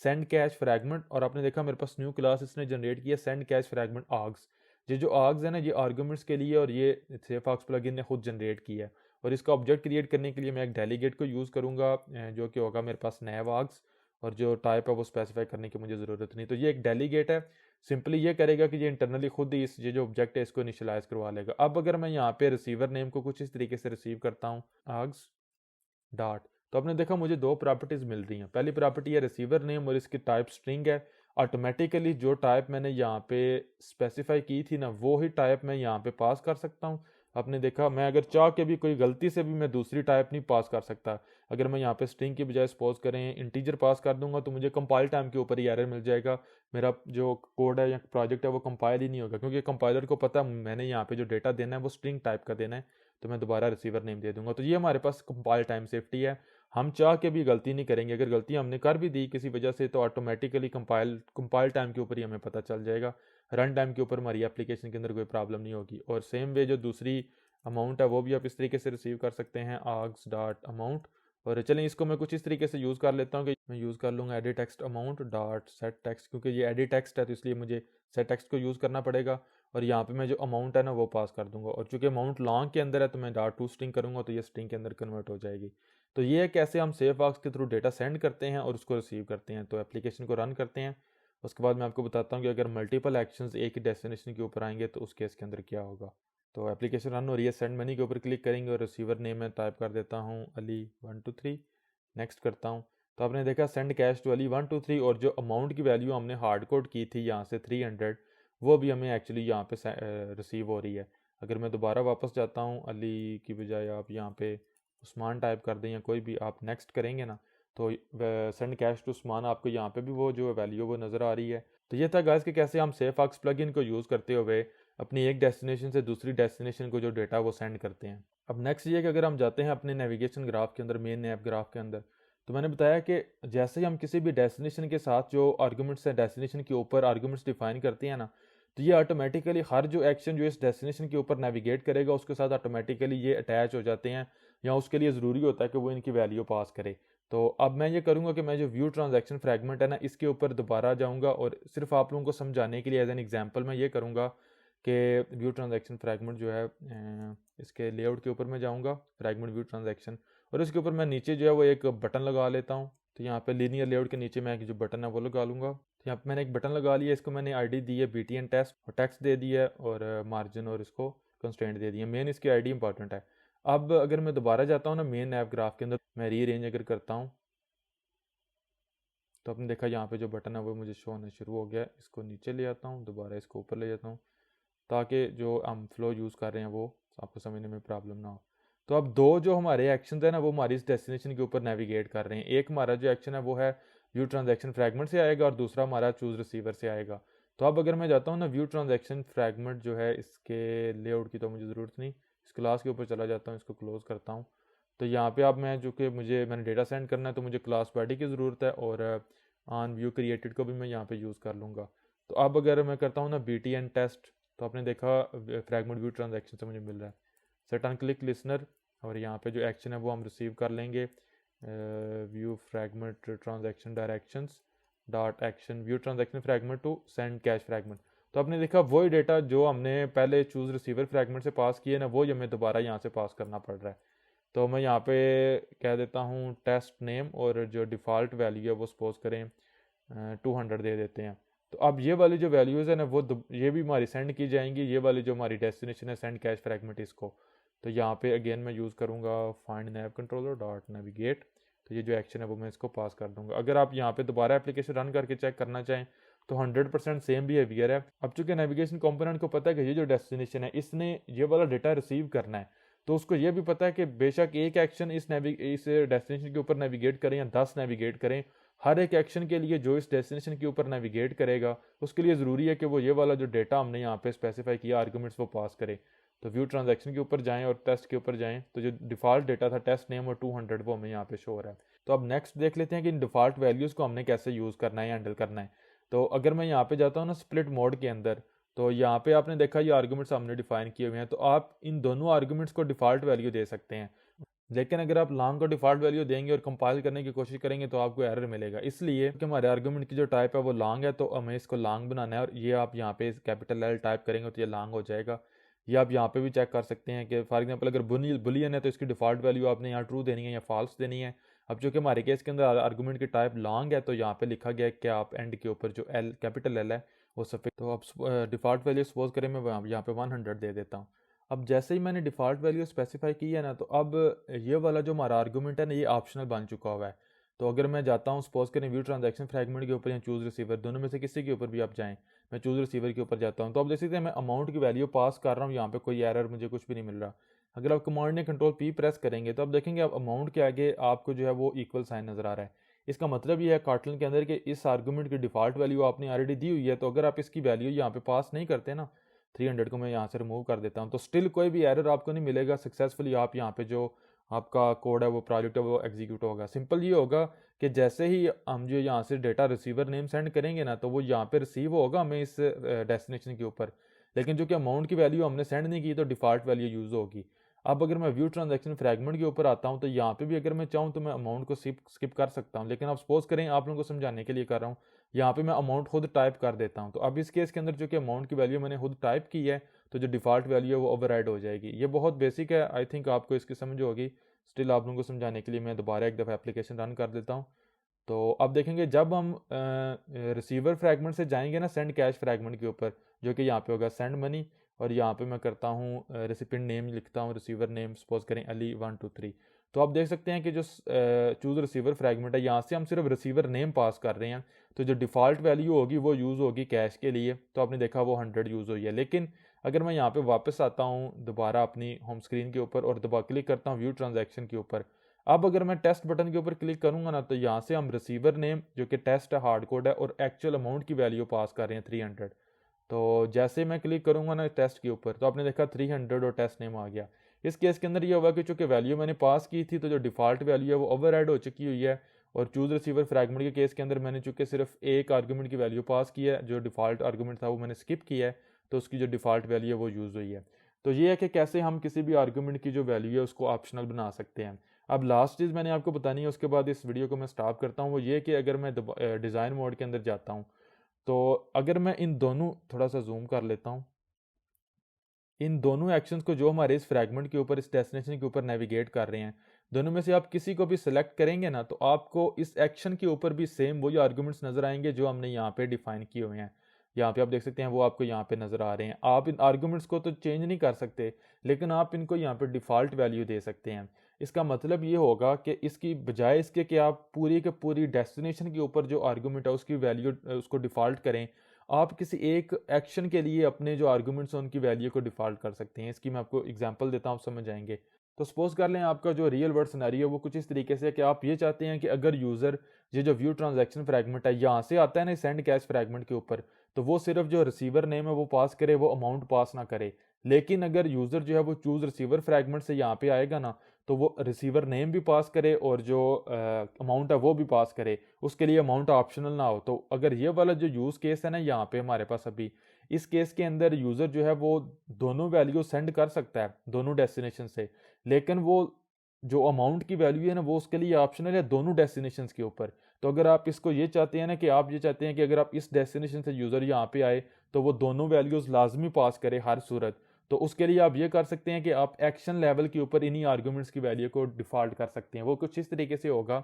सेंड कैश फ्रैगमेंट। और आपने देखा मेरे पास न्यू क्लास इसने जनरेट किया सेंड कैश फ्रैगमेंट आर्ग्स। ये जो आर्ग्स है ना ये आर्गूमेंट्स के लिए और ये सेफऑक्स प्लगइन ने खुद जनरेट किया है। और इसका ऑब्जेक्ट क्रिएट करने के लिए मैं एक डेलीगेट को यूज़ करूँगा जो कि होगा मेरे पास नैव आर्ग्स, और जो टाइप है वो स्पेसिफाई करने की मुझे ज़रूरत नहीं। तो ये एक डेलीगेट है, सिंपली ये करेगा कि ये इंटरनली खुद ही इस ये जो ऑब्जेक्ट है इसको इनिशियलाइज करवा लेगा। अब अगर मैं यहाँ पे रिसीवर नेम को कुछ इस तरीके से रिसीव करता हूँ आर्ग्स डॉट, तो आपने देखा मुझे दो प्रॉपर्टीज मिल रही हैं। पहली प्रॉपर्टी है रिसीवर नेम और इसकी टाइप स्ट्रिंग है। ऑटोमेटिकली जो टाइप मैंने यहाँ पे स्पेसिफाई की थी ना वो ही टाइप मैं यहाँ पे पास कर सकता हूँ। आपने देखा मैं अगर चाह के भी कोई गलती से भी मैं दूसरी टाइप नहीं पास कर सकता। अगर मैं यहाँ पे स्ट्रिंग की बजाय सपोज करें इंटीजर पास कर दूंगा तो मुझे कंपाइल टाइम के ऊपर ही एरर मिल जाएगा। मेरा जो कोड है या प्रोजेक्ट है वो कंपाइल ही नहीं होगा, क्योंकि कंपाइलर को पता मैंने यहाँ पे जो डेटा देना है वो स्ट्रिंग टाइप का देना है, तो मैं दोबारा रिसीवर नेम दे दूंगा। तो ये हमारे पास कंपाइल टाइम सेफ्टी है। हम चाह के भी गलती नहीं करेंगे। अगर गलती हमने कर भी दी किसी वजह से, तो ऑटोमेटिकली कंपाइल टाइम के ऊपर ही हमें पता चल जाएगा, रन टाइम के ऊपर हमारी एप्लीकेशन के अंदर कोई प्रॉब्लम नहीं होगी। और सेम वे जो दूसरी अमाउंट है वो भी आप इस तरीके से रिसीव कर सकते हैं, आर्ग्स डॉट अमाउंट। और चलें इसको मैं कुछ इस तरीके से यूज़ कर लेता हूँ कि मैं यूज़ कर लूँगा edit text amount dot set text, क्योंकि ये एडिट टेक्स्ट है तो इसलिए मुझे सेट टेक्स्ट को यूज़ करना पड़ेगा। और यहाँ पे मैं जो अमाउंट है ना वो पास कर दूंगा, और चूंकि अमाउंट लॉन्ग के अंदर है तो मैं डॉट टू स्ट्रिंग करूँगा, तो ये स्ट्रिंग के अंदर कन्वर्ट हो जाएगी। तो ये है कैसे हम सेफऑक्स के थ्रू डेटा सेंड करते हैं और उसको रिसीव करते हैं। तो एप्लीकेशन को रन करते हैं, उसके बाद मैं आपको बताता हूँ कि अगर मल्टीपल एक्शंस एक ही डेस्टिनेशन के ऊपर आएंगे तो उस केस के अंदर क्या होगा। तो एप्लीकेशन रन हो रही है, सेंड मनी के ऊपर क्लिक करेंगे और रिसीवर नेम में टाइप कर देता हूँ अली 123, नेक्स्ट करता हूँ। तो आपने देखा सेंड कैश टू अली 123, और जो अमाउंट की वैल्यू हमने हार्ड कोड की थी यहाँ से 300, वो भी हमें एक्चुअली यहाँ पे रिसीव हो रही है। अगर मैं दोबारा वापस जाता हूँ, अली की बजाय आप यहाँ पे उस्मान टाइप कर दें या कोई भी आप नेक्स्ट करेंगे ना, तो सेंड कैश टू उस्मान आपको यहाँ पे भी वो जो वैल्यू वो नज़र आ रही है। तो ये था गाइस कि कैसे हम सेफऑक्स प्लगइन को यूज़ करते हुए अपनी एक डेस्टिनेशन से दूसरी डेस्टिनेशन को जो डेटा वो सेंड करते हैं। अब नेक्स्ट ये कि अगर हम जाते हैं अपने नेविगेशन ग्राफ के अंदर, मेन ऐप ग्राफ के अंदर, तो मैंने बताया कि जैसे ही हम किसी भी डेस्टिनेशन के साथ जो आर्गूमेंट्स है डेस्टिनेशन के ऊपर आर्गूमेंट्स डिफाइन करते हैं ना, तो ये ऑटोमेटिकली हर जो एक्शन जो इस डेस्टिनेशन के ऊपर नेविगेट करेगा उसके साथ ऑटोमेटिकली ये अटैच हो जाते हैं, या उसके लिए ज़रूरी होता है कि वो इनकी वैल्यू पास करे। तो अब मैं ये करूँगा कि मैं जो व्यू ट्रांजैक्शन फ्रैगमेंट है ना इसके ऊपर दोबारा जाऊँगा, और सिर्फ आप लोगों को समझाने के लिए एज एन एग्जांपल मैं ये करूँगा कि व्यू ट्रांजैक्शन फ्रैगमेंट जो है इसके लेआउट के ऊपर मैं जाऊँगा, फ्रैगमेंट व्यू ट्रांजैक्शन, और इसके ऊपर मैं नीचे जो है वो एक बटन लगा लेता हूँ। तो यहाँ पे लीनियर लेआउट के नीचे मैं एक जो बटन है वो लगा लूँगा। तो यहाँ पे मैंने एक बटन लगा लिया, इसको मैंने आईडी दी है BTN टेस्ट, और टेक्स्ट दे दिया है, और मार्जिन और इसको कंस्ट्रेंट दे दिया। मेन इसकी आईडी इंपॉर्टेंट है। अब अगर मैं दोबारा जाता हूँ ना मेन ऐप ग्राफ के अंदर, मैं रीअरेंज अगर करता हूँ, तो आपने देखा यहाँ पे जो बटन है वो मुझे शो होना शुरू हो गया। इसको नीचे ले आता हूँ, दोबारा इसको ऊपर ले जाता हूँ, ताकि जो हम फ्लो यूज़ कर रहे हैं वो आपको समझने में प्रॉब्लम ना हो। तो अब दो जो हमारे एक्शन है ना वो हमारी इस डेस्टिनेशन के ऊपर नेविगेट कर रहे हैं। एक हमारा जो एक्शन है वो है व्यू ट्रांजैक्शन फ्रैगमेंट से आएगा, और दूसरा हमारा चूज रिसीवर से आएगा। तो अब अगर मैं जाता हूँ ना व्यू ट्रांजैक्शन फ्रैगमेंट जो है इसके लेआउट की तो मुझे ज़रूरत नहीं, इस क्लास के ऊपर चला जाता हूँ, इसको क्लोज करता हूँ। तो यहाँ पे अब मैं जो कि मैंने डेटा सेंड करना है तो मुझे क्लास बॉडी की ज़रूरत है, और ऑन व्यू क्रिएटेड को भी मैं यहाँ पे यूज़ कर लूँगा। तो अब अगर मैं करता हूँ ना BTN टेस्ट, तो आपने देखा फ्रैगमेंट व्यू ट्रांजैक्शन से मुझे मिल रहा है सेट ऑन क्लिक लिसनर, और यहाँ पे जो एक्शन है वो हम रिसीव कर लेंगे view fragment transaction directions dot action view transaction fragment to send cash fragment. तो आपने देखा वही डेटा जो हमने पहले चूज रिसीवर फ्रैगमेंट से पास किए ना वो हमें दोबारा यहाँ से पास करना पड़ रहा है। तो मैं यहाँ पे कह देता हूँ टेस्ट नेम, और जो डिफ़ॉल्ट वैल्यू है वो सपोज करें 200 दे देते हैं। तो अब ये वाली जो वैल्यूज़ है ना वो ये भी हमारी सेंड की जाएंगी, ये वाली जो हमारी डेस्टिनेशन है सेंड कैश फ्रैगमेंट इसको। तो यहाँ पे अगेन मैं यूज़ करूँगा फाइंड नैव कंट्रोलर डॉट नेविगेट। तो ये जो एक्शन है वो मैं इसको पास कर दूंगा। अगर आप यहाँ पे दोबारा एप्लीकेशन रन करके चेक करना चाहें तो 100% सेम बिहेवियर है। अब चूंकि नेविगेशन कंपोनेंट को पता है कि ये जो डेस्टिनेशन है इसने ये वाला डेटा रिसीव करना है, तो उसको ये भी पता है कि बेशक एक एक्शन इस डेस्टिनेशन के ऊपर नेविगेट करें या 10 नेविगेट करें, हर एक एक्शन के लिए जो इस डेस्टिनेशन के ऊपर नेविगेट करेगा उसके लिए ज़रूरी है कि वो ये वाला जो डेटा हमने यहाँ पे स्पेसिफाई किया आर्गूमेंट्स वो पास करे। तो व्यू ट्रांजैक्शन के ऊपर जाएं और टेस्ट के ऊपर जाएं, तो जो डिफ़ॉल्ट डेटा था टेस्ट नेम और 200 वो हमें यहाँ पे शो हो रहा है। तो अब नेक्स्ट देख लेते हैं कि इन डिफ़ॉल्ट वैल्यूज़ को हमने कैसे यूज़ करना है, हैंडल करना है। तो अगर मैं यहाँ पे जाता हूँ ना स्प्लिट मोड के अंदर, तो यहाँ पे आपने देखा ये आर्गूमेंट्स हमने डिफाइन किए हुए हैं, तो आप इन दोनों आर्गूमेंट्स को डिफ़ॉल्ट वैल्यू दे सकते हैं। लेकिन अगर आप लॉन्ग को डिफ़ॉल्ट वैल्यू देंगे और कंपाइल करने की कोशिश करेंगे तो आपको एरर मिलेगा, इसलिए कि हमारे आर्गूमेंट की जो टाइप है वो लॉन्ग है, तो हमें इसको लॉन्ग बनाना है। और ये आप यहाँ पे कैपिटल L टाइप करेंगे तो ये लॉन्ग हो जाएगा। ये आप यहाँ पे भी चेक कर सकते हैं कि फॉर एग्जांपल अगर बुलियन है तो इसकी डिफ़ॉल्ट वैल्यू आपने यहाँ ट्रू देनी है या फॉल्स देनी है। अब जो कि हमारे केस के अंदर आर्गूमेंट की टाइप लॉन्ग है, तो यहाँ पे लिखा गया है कि आप एंड के ऊपर जो कैपिटल L है वो सफेद। तो अब डिफ़ॉल्ट वैल्यू सपोज करें मैं यहाँ पे 100 दे देता हूँ। अब जैसे ही मैंने डिफ़ॉल्ट वैल्यू स्पेसिफाई की है ना, तो अब ये वाला जो हमारा आर्गूमेंट है ना ये ऑप्शनल बन चुका हुआ है। तो अगर मैं जाता हूँ सपोज करें व्यू ट्रांजैक्शन फ्रैगमेंट के ऊपर या चूज़ रिसीवर, दोनों में से किसी के ऊपर भी आप जाएं, मैं चूज़ रिसीवर के ऊपर जाता हूँ, तो अब देख सकते हैं मैं अमाउंट की वैल्यू पास कर रहा हूँ, यहाँ पे कोई एरर मुझे कुछ भी नहीं मिल रहा। अगर आप कमांड ने कंट्रोल P प्रेस करेंगे तो आप देखेंगे अब अमाउंट के आगे आपको जो है वो इक्वल साइन नज़र आ रहा है। इसका मतलब ये है कॉटलन के अंदर कि इस आर्गूमेंट की डिफ़ॉल्ट वैल्यू आपने ऑलरेडी दी हुई है, तो अगर आप इसकी वैल्यू यहाँ पे पास नहीं करते ना, 300 को मैं यहाँ से रिमूव कर देता हूँ, तो स्टिल कोई भी एरर आपको नहीं मिलेगा। सक्सेसफुली आप यहाँ पे जो आपका कोड है वो प्रोजेक्ट है वो एग्जीक्यूट होगा। सिंपल ये होगा कि जैसे ही हम जो यहाँ से डेटा रिसीवर नेम सेंड करेंगे ना, तो वो यहाँ पे रिसीव होगा हमें इस डेस्टिनेशन के ऊपर, लेकिन जो कि अमाउंट की वैल्यू हमने सेंड नहीं की तो डिफ़ॉल्ट वैल्यू यूज़ होगी। अब अगर मैं व्यू ट्रांजैक्शन फ्रैगमेंट के ऊपर आता हूँ, तो यहाँ पे भी अगर मैं चाहूँ तो मैं अमाउंट को स्किप कर सकता हूँ, लेकिन अब सपोज करें, आप लोगों को समझाने के लिए कर रहा हूँ, यहाँ पे मैं अमाउंट खुद टाइप कर देता हूँ। तो अब इस केस के अंदर जो कि अमाउंट की वैल्यू मैंने खुद टाइप की है, तो जो डिफ़ॉल्ट वैल्यू है वो ओवरराइड हो जाएगी। ये बहुत बेसिक है, आई थिंक आपको इसकी समझ होगी। स्टिल आप लोगों को समझाने के लिए मैं दोबारा एक दफ़ा एप्लीकेशन रन कर देता हूँ। तो अब देखेंगे जब हम रिसीवर फ्रैगमेंट से जाएंगे ना सेंड कैश फ्रैगमेंट के ऊपर, जो कि यहाँ पे होगा सेंड मनी, और यहाँ पे मैं करता हूँ रेसिपिएंट नेम लिखता हूँ, रिसीवर नेम सपोज करें अली 123। तो आप देख सकते हैं कि जो चूज़ रिसीवर फ्रैगमेंट है, यहाँ से हम सिर्फ रिसीवर नेम पास कर रहे हैं, तो जो डिफ़ॉल्ट वैल्यू होगी वो यूज़ होगी कैश के लिए। तो आपने देखा वो 100 यूज़ हुई है। लेकिन अगर मैं यहाँ पे वापस आता हूँ दोबारा अपनी होम स्क्रीन के ऊपर और दोबारा क्लिक करता हूँ व्यू ट्रांजैक्शन के ऊपर, अब अगर मैं टेस्ट बटन के ऊपर क्लिक करूंगा ना, तो यहाँ से हम रिसीवर नेम जो कि टेस्ट है, हार्ड कोड है, और एक्चुअल अमाउंट की वैल्यू पास कर रहे हैं 300। तो जैसे मैं क्लिक करूंगा ना टेस्ट के ऊपर, तो आपने देखा 300 और टेस्ट नेम आ गया। इस केस के अंदर ये हुआ कि चूंकि वैल्यू मैंने पास की थी, तो जो डिफ़ॉल्ट वैल्यू है वो ओवरराइड हो चुकी हुई है। और चूज़ रिसीवर फ्रैगमेंट के केस के अंदर मैंने चूंकि सिर्फ एक आर्गूमेंट की वैल्यू पास की है, जो डिफ़ॉल्ट आर्गूमेंट था वो मैंने स्किप किया है, तो उसकी जो डिफ़ॉल्ट वैल्यू है वो यूज़ हुई है। तो ये है कि कैसे हम किसी भी आर्गूमेंट की जो वैल्यू है उसको ऑप्शनल बना सकते हैं। अब लास्ट चीज़ मैंने आपको बतानी है, उसके बाद इस वीडियो को मैं स्टॉप करता हूँ, वो ये कि अगर मैं डिज़ाइन मोड के अंदर जाता हूँ, तो अगर मैं इन दोनों, थोड़ा सा जूम कर लेता हूँ, इन दोनों एक्शंस को जो हमारे इस फ्रैगमेंट के ऊपर, इस डेस्टिनेशन के ऊपर नेविगेट कर रहे हैं, दोनों में से आप किसी को भी सिलेक्ट करेंगे ना, तो आपको इस एक्शन के ऊपर भी सेम वही आर्गुमेंट्स नजर आएंगे जो हमने यहाँ पे डिफाइन किए हुए हैं। यहाँ पे आप देख सकते हैं वो आपको यहाँ पे नजर आ रहे हैं। आप इन आर्गुमेंट्स को तो चेंज नहीं कर सकते, लेकिन आप इनको यहाँ पे डिफ़ॉल्ट वैल्यू दे सकते हैं। इसका मतलब ये होगा कि इसकी बजाय इसके कि आप पूरी के पूरी डेस्टिनेशन के ऊपर जो आर्गुमेंट है उसकी वैल्यू उसको डिफ़ॉल्ट करें, आप किसी एक एक्शन के लिए अपने जो आर्गुमेंट्स हैं उनकी वैल्यू को डिफ़ॉल्ट कर सकते हैं। इसकी मैं आपको एग्जांपल देता हूँ, आप समझ जाएंगे। तो सपोज कर लें आपका जो रियल वर्ल्ड सिनेरियो वो कुछ इस तरीके से है कि आप ये चाहते हैं कि अगर यूज़र ये जो व्यू ट्रांजैक्शन फ्रैगमेंट है यहाँ से आता है ना सेंड कैश फ्रैगमेंट के ऊपर, तो वो सिर्फ जो रिसीवर नेम है वो पास करे, वो अमाउंट पास ना करे। लेकिन अगर यूज़र जो है वो चूज़ रिसीवर फ्रैगमेंट से यहाँ पे आएगा ना, तो वो रिसीवर नेम भी पास करे और जो अमाउंट है वो भी पास करे, उसके लिए अमाउंट ऑप्शनल ना हो। तो अगर ये वाला जो यूज़ केस है ना यहाँ पे हमारे पास अभी, इस केस के अंदर यूज़र जो है वो दोनों वैल्यू सेंड कर सकता है दोनों डेस्टिनेशन से, लेकिन वो जो अमाउंट की वैल्यू है ना वो उसके लिए ऑप्शनल है दोनों डेस्टिनेशन के ऊपर। तो अगर आप इसको ये चाहते हैं ना कि आप ये चाहते हैं कि अगर आप इस डेस्टिनेशन से यूज़र यहाँ पे आए तो वो दोनों वैल्यूज़ लाजमी पास करे हर सूरत, तो उसके लिए आप ये कर सकते हैं कि आप एक्शन लेवल के ऊपर इन्हीं आर्गुमेंट्स की वैल्यू को डिफ़ॉल्ट कर सकते हैं। वो कुछ इस तरीके से होगा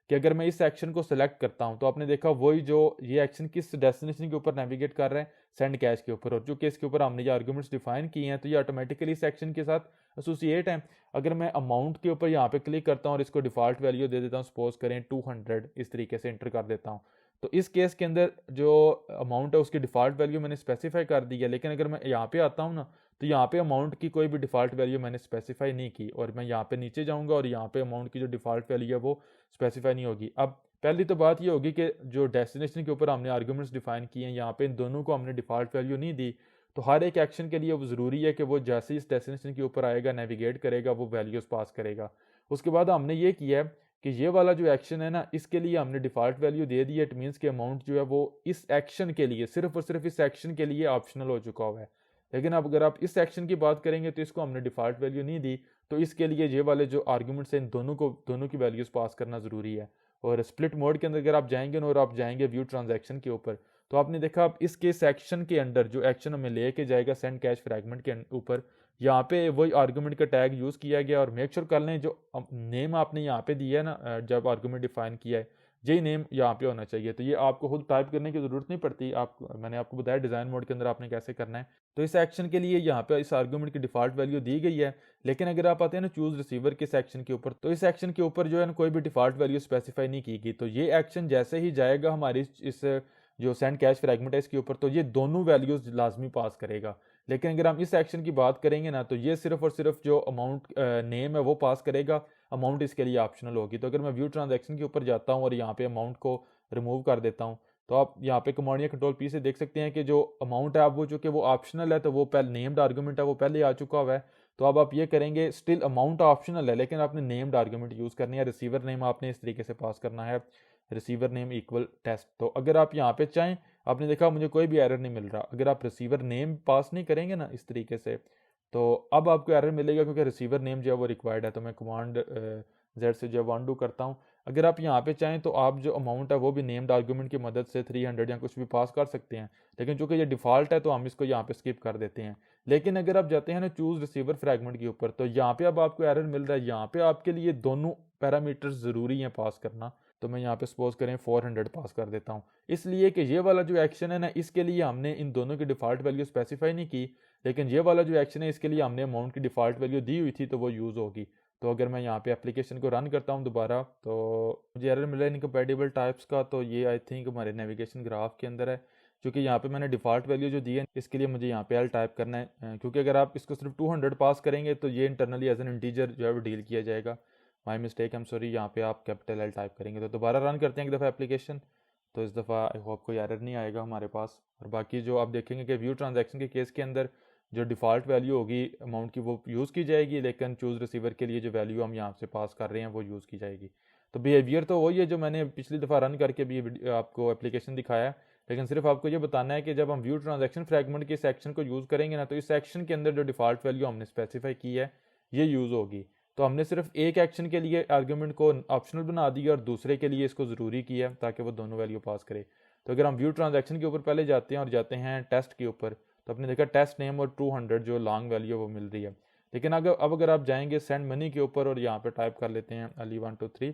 कि अगर मैं इस एक्शन को सिलेक्ट करता हूं, तो आपने देखा वही जो ये एक्शन किस डेस्टिनेशन के ऊपर नेविगेट कर रहा है, सेंड कैश के ऊपर, और जो केस के ऊपर हमने ये आर्गुमेंट्स डिफाइन किए हैं तो ये ऑटोमेटिकली इस एक्शन के साथ एसोसिएट हैं। अगर मैं अमाउंट के ऊपर यहाँ पे क्लिक करता हूँ और इसको डिफ़ॉल्ट वैल्यू दे देता हूँ, सपोज करें 200, इस तरीके से एंटर कर देता हूँ, तो इस केस के अंदर जो अमाउंट है उसकी डिफ़ॉल्ट वैल्यू मैंने स्पेसिफाई कर दी है। लेकिन अगर मैं यहाँ पे आता हूँ ना, तो यहाँ पे अमाउंट की कोई भी डिफ़ॉल्ट वैल्यू मैंने स्पेसिफाई नहीं की, और मैं यहाँ पे नीचे जाऊँगा और यहाँ पे अमाउंट की जो डिफ़ॉल्ट वैल्यू है वो स्पेसिफाई नहीं होगी। अब पहली तो बात ये होगी कि जो डेस्टिनेशन के ऊपर हमने आर्गुमेंट्स डिफाइन किए हैं, यहाँ पे इन दोनों को हमने डिफ़ॉल्ट वैल्यू नहीं दी, तो हर एक एक्शन के लिए वो ज़रूरी है कि वो जैसे इस डेस्टिनेशन के ऊपर आएगा, नेविगेट करेगा, वो वैल्यूज़ पास करेगा। उसके बाद हमने ये किया है कि ये वाला जो एक्शन है ना, इसके लिए हमने डिफ़ॉल्ट वैल्यू दे दी है। इट मीन्स कि अमाउंट जो है वो इस एक्शन के लिए, सिर्फ और सिर्फ इस एक्शन के लिए ऑप्शनल हो चुका हुआ है। लेकिन अब अगर आप इस एक्शन की बात करेंगे तो इसको हमने डिफ़ॉल्ट वैल्यू नहीं दी, तो इसके लिए ये वाले जो आर्गुमेंट्स हैं इन दोनों की वैल्यूज़ पास करना ज़रूरी है। और स्प्लिट मोड के अंदर अगर आप जाएंगे ना और आप जाएंगे व्यू ट्रांजैक्शन के ऊपर, तो आपने देखा आप इसके सेक्शन के अंदर जो एक्शन हमें लेके जाएगा सेंड कैश फ्रैगमेंट के ऊपर, यहाँ पे वही आर्गुमेंट का टैग यूज़ किया गया। और मेक श्योर कर लें जो नेम आपने यहाँ पे दिया है ना, जब आर्गुमेंट डिफाइन किया है, यही नेम यहाँ पे होना चाहिए। तो ये आपको खुद टाइप करने की ज़रूरत नहीं पड़ती, आप मैंने आपको बताया डिज़ाइन मोड के अंदर आपने कैसे करना है। तो इस एक्शन के लिए यहाँ पे इस आर्गुमेंट की डिफ़ॉल्ट वैल्यू दी गई है। लेकिन अगर आप आते हैं ना चूज़ रिसीवर के सेक्शन के ऊपर, तो इस एक्शन के ऊपर जो है ना कोई भी डिफ़ॉल्ट वैल्यू स्पेसिफाई नहीं की गई। तो ये एक्शन जैसे ही जाएगा हमारी इस जो सेंड कैश फ्रैगमेंट है इसके ऊपर, तो ये दोनों वैल्यूज़ लाजमी पास करेगा। लेकिन अगर हम इस एक्शन की बात करेंगे ना, तो ये सिर्फ और सिर्फ जो अमाउंट नेम है वो पास करेगा, अमाउंट इसके लिए ऑप्शनल होगी। तो अगर मैं व्यू ट्रांजैक्शन के ऊपर जाता हूँ और यहाँ पे अमाउंट को रिमूव कर देता हूँ, तो आप यहाँ पे कमांड या कंट्रोल पी से देख सकते हैं कि जो अमाउंट है अब वो, जो कि वो ऑप्शनल है, तो वो पहले नेम्ड आर्गुमेंट है वो पहले आ चुका हुआ है। तो अब आप ये करेंगे, स्टिल अमाउंट ऑप्शनल है लेकिन आपने नेम्ड आर्गुमेंट यूज़ करनी है। रिसीवर नेम आपने इस तरीके से पास करना है, रिसीवर नेम इक्वल टेस्ट। तो अगर आप यहाँ पे चाहें, आपने देखा मुझे कोई भी एरर नहीं मिल रहा, अगर आप रिसीवर नेम पास नहीं करेंगे ना इस तरीके से, तो अब आपको एरर मिलेगा क्योंकि रिसीवर नेम जो है वो रिक्वायर्ड है। तो मैं कमांड जेड से जो है अनडू करता हूँ। अगर आप यहाँ पे चाहें तो आप जो अमाउंट है वो भी नेम्ड आर्गुमेंट की मदद से 300 या कुछ भी पास कर सकते हैं, लेकिन चूंकि ये डिफ़ॉल्ट है तो हम इसको यहाँ पे स्किप कर देते हैं। लेकिन अगर आप जाते हैं ना चूज रिसीवर फ्रैगमेंट के ऊपर, तो यहाँ पे अब आपको एरर मिल रहा है, यहाँ पे आपके लिए दोनों पैरामीटर्स ज़रूरी हैं पास करना। तो मैं यहाँ पे सपोज करें 400 पास कर देता हूँ, इसलिए कि ये वाला जो एक्शन है ना इसके लिए हमने इन दोनों की डिफ़ॉल्ट वैल्यू स्पेसिफाई नहीं की, लेकिन ये वाला जो एक्शन है इसके लिए हमने अमाउंट की डिफ़ॉल्ट वैल्यू दी हुई थी तो वो यूज़ होगी। तो अगर मैं यहाँ पे एप्लीकेशन को रन करता हूँ दोबारा, तो मुझे एरर मिला है इनकम्पैटिबल टाइप्स का। तो ये आई थिंक हमारे नेविगेशन ग्राफ के अंदर है, क्योंकि यहाँ पे मैंने डिफ़ॉल्ट वैल्यू जो दी है इसके लिए मुझे यहाँ पे एल टाइप करना है, क्योंकि अगर आप इसको सिर्फ 200 पास करेंगे तो ये इंटरनली एज एन इंटीजर जो है वो डील किया जाएगा। My mistake, I am sorry, यहाँ पे आप कैपिटल एल टाइप करेंगे। तो दोबारा रन करते हैं एक दफ़ा एप्लीकेशन, तो इस दफ़ा आई होप कोई एरर नहीं आएगा हमारे पास। और बाकी जो आप देखेंगे कि व्यू ट्रांजैक्शन के केस के अंदर जो डिफ़ॉल्ट वैल्यू होगी अमाउंट की वो यूज़ की जाएगी, लेकिन चूज़ रिसीवर के लिए जो वैल्यू हम यहाँ से पास कर रहे हैं वो यूज़ की जाएगी। तो बिहेवियर तो वही है जो मैंने पिछली दफ़ा रन करके भी आपको एप्लीकेशन दिखाया है, लेकिन सिर्फ आपको ये बताना है कि जब हम व्यू ट्रांजैक्शन फ्रैगमेंट के सेक्शन को यूज़ करेंगे ना, तो इस सेक्शन के अंदर जो डिफ़ॉल्ट वैल्यू हमने स्पेसिफाई की है ये यूज़ होगी। तो हमने सिर्फ एक एक्शन के लिए आर्गुमेंट को ऑप्शनल बना दिया और दूसरे के लिए इसको ज़रूरी किया ताकि वो दोनों वैल्यू पास करे। तो अगर हम व्यू ट्रांजैक्शन के ऊपर पहले जाते हैं और जाते हैं टेस्ट के ऊपर, तो आपने देखा टेस्ट नेम और 200 जो लॉन्ग वैल्यू है वो मिल रही है। लेकिन अगर आप जाएंगे सेंड मनी के ऊपर और यहाँ पे टाइप कर लेते हैं अली 123,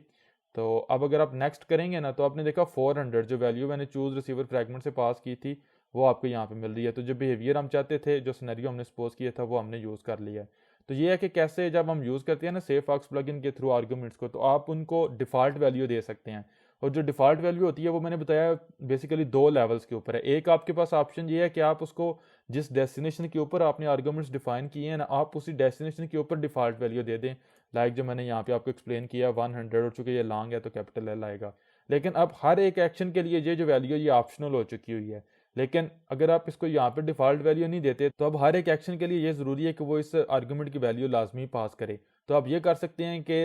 तो अब अगर आप नेक्स्ट करेंगे ना, तो आपने देखा 400 जो वैल्यू मैंने चूज रिसीवर फ्रैगमेंट से पास की थी वो आपको यहाँ पे मिल रही है। तो जो बिहेवियर हम चाहते थे, जो सिनेरियो हमने सपोज किया था, वो हमने यूज़ कर लिया है। तो ये है कि कैसे जब हम यूज़ करते हैं ना सेफॉक्स प्लगइन के थ्रू आर्गुमेंट्स को, तो आप उनको डिफ़ॉल्ट वैल्यू दे सकते हैं। और जो डिफ़ॉल्ट वैल्यू होती है वो मैंने बताया बेसिकली दो लेवल्स के ऊपर है। एक आपके पास ऑप्शन ये है कि आप उसको जिस डेस्टिनेशन के ऊपर आपने आर्गुमेंट्स डिफाइन किए हैं ना, आप उसी डेस्टिनेशन के ऊपर डिफ़ॉल्ट वैल्यू दे दें। लाइक जो मैंने यहाँ पे आपको एक्सप्लेन किया 100, और चूंकि ये लॉन्ग है तो कैपिटल एल आएगा। लेकिन अब हर एक एक्शन के लिए ये जो वैल्यू है ये ऑप्शनल हो चुकी हुई है। लेकिन अगर आप इसको यहाँ पे डिफ़ॉल्ट वैल्यू नहीं देते, तो अब हर एक एक्शन के लिए ये ज़रूरी है कि वो इस आर्गुमेंट की वैल्यू लाजमी पास करे। तो आप ये कर सकते हैं कि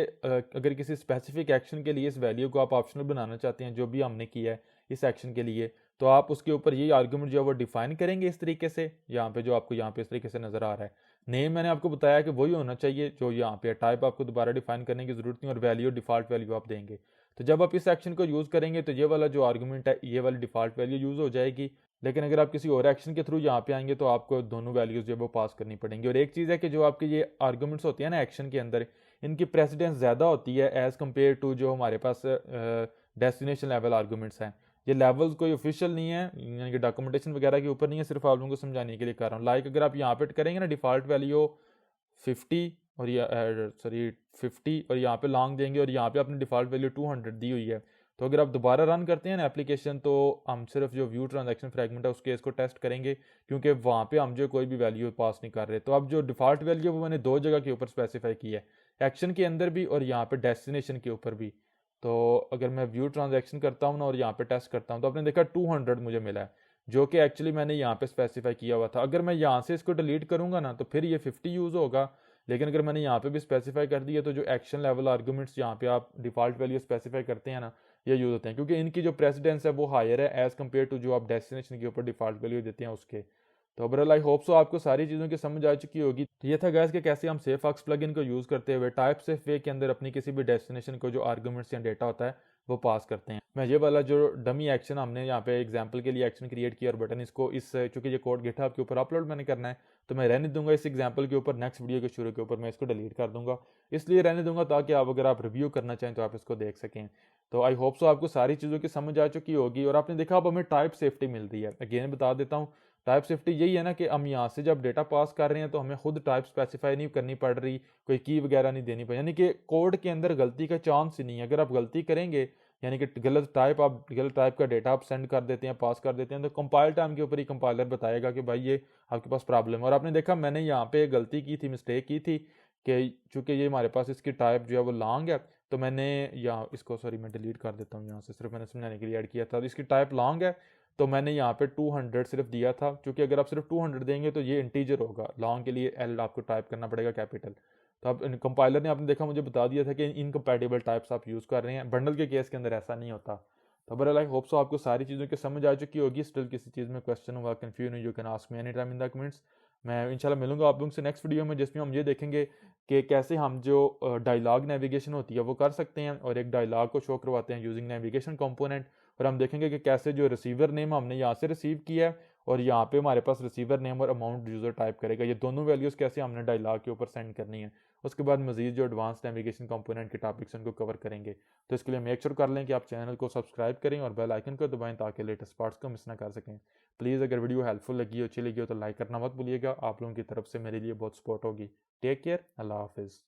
अगर किसी स्पेसिफिक एक्शन के लिए इस वैल्यू को आप ऑप्शनल बनाना चाहते हैं, जो भी हमने किया है इस एक्शन के लिए, तो आप उसके ऊपर ये आर्गुमेंट जो है वो डिफाइन करेंगे इस तरीके से, यहाँ पे जो आपको यहाँ पे इस तरीके से नज़र आ रहा है। नेम मैंने आपको बताया कि वही होना चाहिए जो यहाँ पे, टाइप आपको दोबारा डिफाइन करने की जरूरत नहीं, और वैल्यू डिफ़ॉल्ट वैल्यू आप देंगे। तो जब आप इस एक्शन को यूज़ करेंगे तो ये वाला जो आर्गुमेंट है ये वाली डिफ़ॉल्ट वैल्यू यूज़ हो जाएगी। लेकिन अगर आप किसी और एक्शन के थ्रू यहाँ पे आएंगे तो आपको दोनों वैल्यूज़ जो है वो पास करनी पड़ेंगी। और एक चीज़ है कि जो आपके ये आर्गुमेंट्स होती है ना एक्शन के अंदर, इनकी प्रेसिडेंस ज़्यादा होती है एज़ कम्पेयर टू जो हमारे पास डेस्टिनेशन लेवल आर्गुमेंट्स हैं। ये लेवल्स कोई ऑफिशियल नहीं है, यानी कि डॉक्यूमेंटेशन वगैरह के ऊपर नहीं है, सिर्फ आप लोगों को समझाने के लिए कर रहा हूँ। लाइक अगर आप यहाँ पे करेंगे ना डिफ़ॉल्ट वैल्यू 50 और या सॉरी 50 और यहाँ पे लॉन्ग देंगे और यहाँ पे अपनी डिफ़ॉल्ट वैल्यू 200 दी हुई है, तो अगर आप दोबारा रन करते हैं ना एप्लीकेशन, तो हम सिर्फ जो व्यू ट्रांजैक्शन फ्रैगमेंट है उसके इसको टेस्ट करेंगे, क्योंकि वहाँ पे हम जो कोई भी वैल्यू पास नहीं कर रहे। तो अब जो डिफ़ॉल्ट वैल्यू है वो मैंने दो जगह के ऊपर स्पेसिफाई की है, एक्शन के अंदर भी और यहाँ पे डेस्टिनेशन के ऊपर भी। तो अगर मैं व्यू ट्रांजैक्शन करता हूँ ना और यहाँ पे टेस्ट करता हूँ, तो आपने देखा 200 मुझे मिला है, जो कि एक्चुअली मैंने यहाँ पे स्पेसिफाई किया हुआ था। अगर मैं यहाँ से इसको डिलीट करूँगा ना तो फिर ये 50 यूज़ होगा, लेकिन अगर मैंने यहाँ पे भी स्पेसिफाई कर दिया तो जो एक्शन लेवल आर्गुमेंट्स यहाँ पे आप डिफ़ॉल्ट वैल्यू स्पेसिफाई करते हैं ना, ये यूज़ होते हैं, क्योंकि इनकी जो प्रेसिडेंस है वो हायर है एज़ कम्पेयर टू जो आप डेस्टिनेशन के ऊपर डिफ़ॉल्ट वैल्यू देते हैं उसके। तो ओवरऑल आई होप सो आपको सारी चीज़ों की समझ आ चुकी होगी। तो ये था गैस कि कैसे हम सेफॉक्स प्लगइन को यूज़ करते हुए टाइप सेफ वे के अंदर अपनी किसी भी डेस्टिनेशन को जो आर्गुमेंट्स या डेटा होता है वो पास करते हैं। मैं ये वाला जो डमी एक्शन हमने यहाँ पे एग्जांपल के लिए एक्शन क्रिएट किया और बटन इसको इस, चूंकि ये कोड गिटहब के ऊपर अपलोड मैंने करना है तो मैं रहने दूंगा इस एग्जांपल के ऊपर, नेक्स्ट वीडियो के शुरू के ऊपर मैं इसको डिलीट कर दूंगा। इसलिए रहने दूंगा ताकि आप अगर आप रिव्यू करना चाहें तो आप इसको देख सकें। तो आई होप सो आपको सारी चीज़ों की समझ आ चुकी होगी। और आपने देखा अब हमें टाइप सेफ्टी मिल रही है। अगेन बता देता हूँ, टाइप सेफ्टी यही है ना कि हम यहाँ से जब डेटा पास कर रहे हैं तो हमें खुद टाइप स्पेसिफाई नहीं करनी पड़ रही, कोई की वगैरह नहीं देनी पड़ी, यानी कि कोड के अंदर गलती का चांस ही नहीं है। अगर आप गलती करेंगे, यानी कि गलत टाइप का डेटा आप सेंड कर देते हैं, पास कर देते हैं, तो कंपाइल टाइम के ऊपर ही कंपाइलर बताएगा कि भाई ये आपके पास प्रॉब्लम है। और आपने देखा मैंने यहाँ पे गलती की थी, मिस्टेक की थी कि चूंकि ये हमारे पास इसकी टाइप जो है वो लॉन्ग है, तो मैंने यहाँ इसको, सॉरी मैं डिलीट कर देता हूँ यहाँ से, सिर्फ मैंने समझाने के लिए ऐड किया था। इसकी टाइप लॉन्ग है तो मैंने यहाँ पे 200 सिर्फ दिया था, क्योंकि अगर आप सिर्फ 200 देंगे तो ये इंटीजर होगा, लॉन्ग के लिए एल आपको टाइप करना पड़ेगा कैपिटल। तो अब कंपाइलर ने आपने देखा मुझे बता दिया था कि इनकम्पैटिबल टाइप्स आप यूज़ कर रहे हैं, बंडल के केस के अंदर ऐसा नहीं होता। तो बहरहाल आई होप सो आपको सारी चीज़ों की समझ आ चुकी होगी। स्टिल किसी चीज़ में क्वेश्चन हुआ, confusion, you can ask me any time in the comments. मैं इंशाल्लाह मिलूंगा आप लोगों से नेक्स्ट वीडियो में, जिसमें हम ये देखेंगे कि कैसे हम जो डायलॉग नेविगेशन होती है वो कर सकते हैं, और एक डायलॉग को शो करवाते हैं यूजिंग नेविगेशन कंपोनेंट। और हम देखेंगे कि कैसे जो रिसीवर नेम हमने यहाँ से रिसीव किया है और यहाँ पे हमारे पास रिसीवर नेम और अमाउंट यूज़र टाइप करेगा, ये दोनों वैल्यूज़ कैसे हमने डायलॉग के ऊपर सेंड करनी है। उसके बाद मजीद जो एडवांस नेविगेशन कंपोनेंट के टॉपिक्स उनको कवर करेंगे। तो इसके लिए मेक श्योर कर लें कि आप चैनल को सब्सक्राइब करें और बेल आइकन को दबाएं ताकि लेटेस्ट पार्ट्स को मिस ना कर सकें। प्लीज़ अगर वीडियो हेल्पफुल लगी हो, अच्छी लगी हो तो लाइक करना मत भूलिएगा, आप लोगों की तरफ से मेरे लिए बहुत सपोर्ट होगी। टेक केयर, अल्लाह हाफिज़।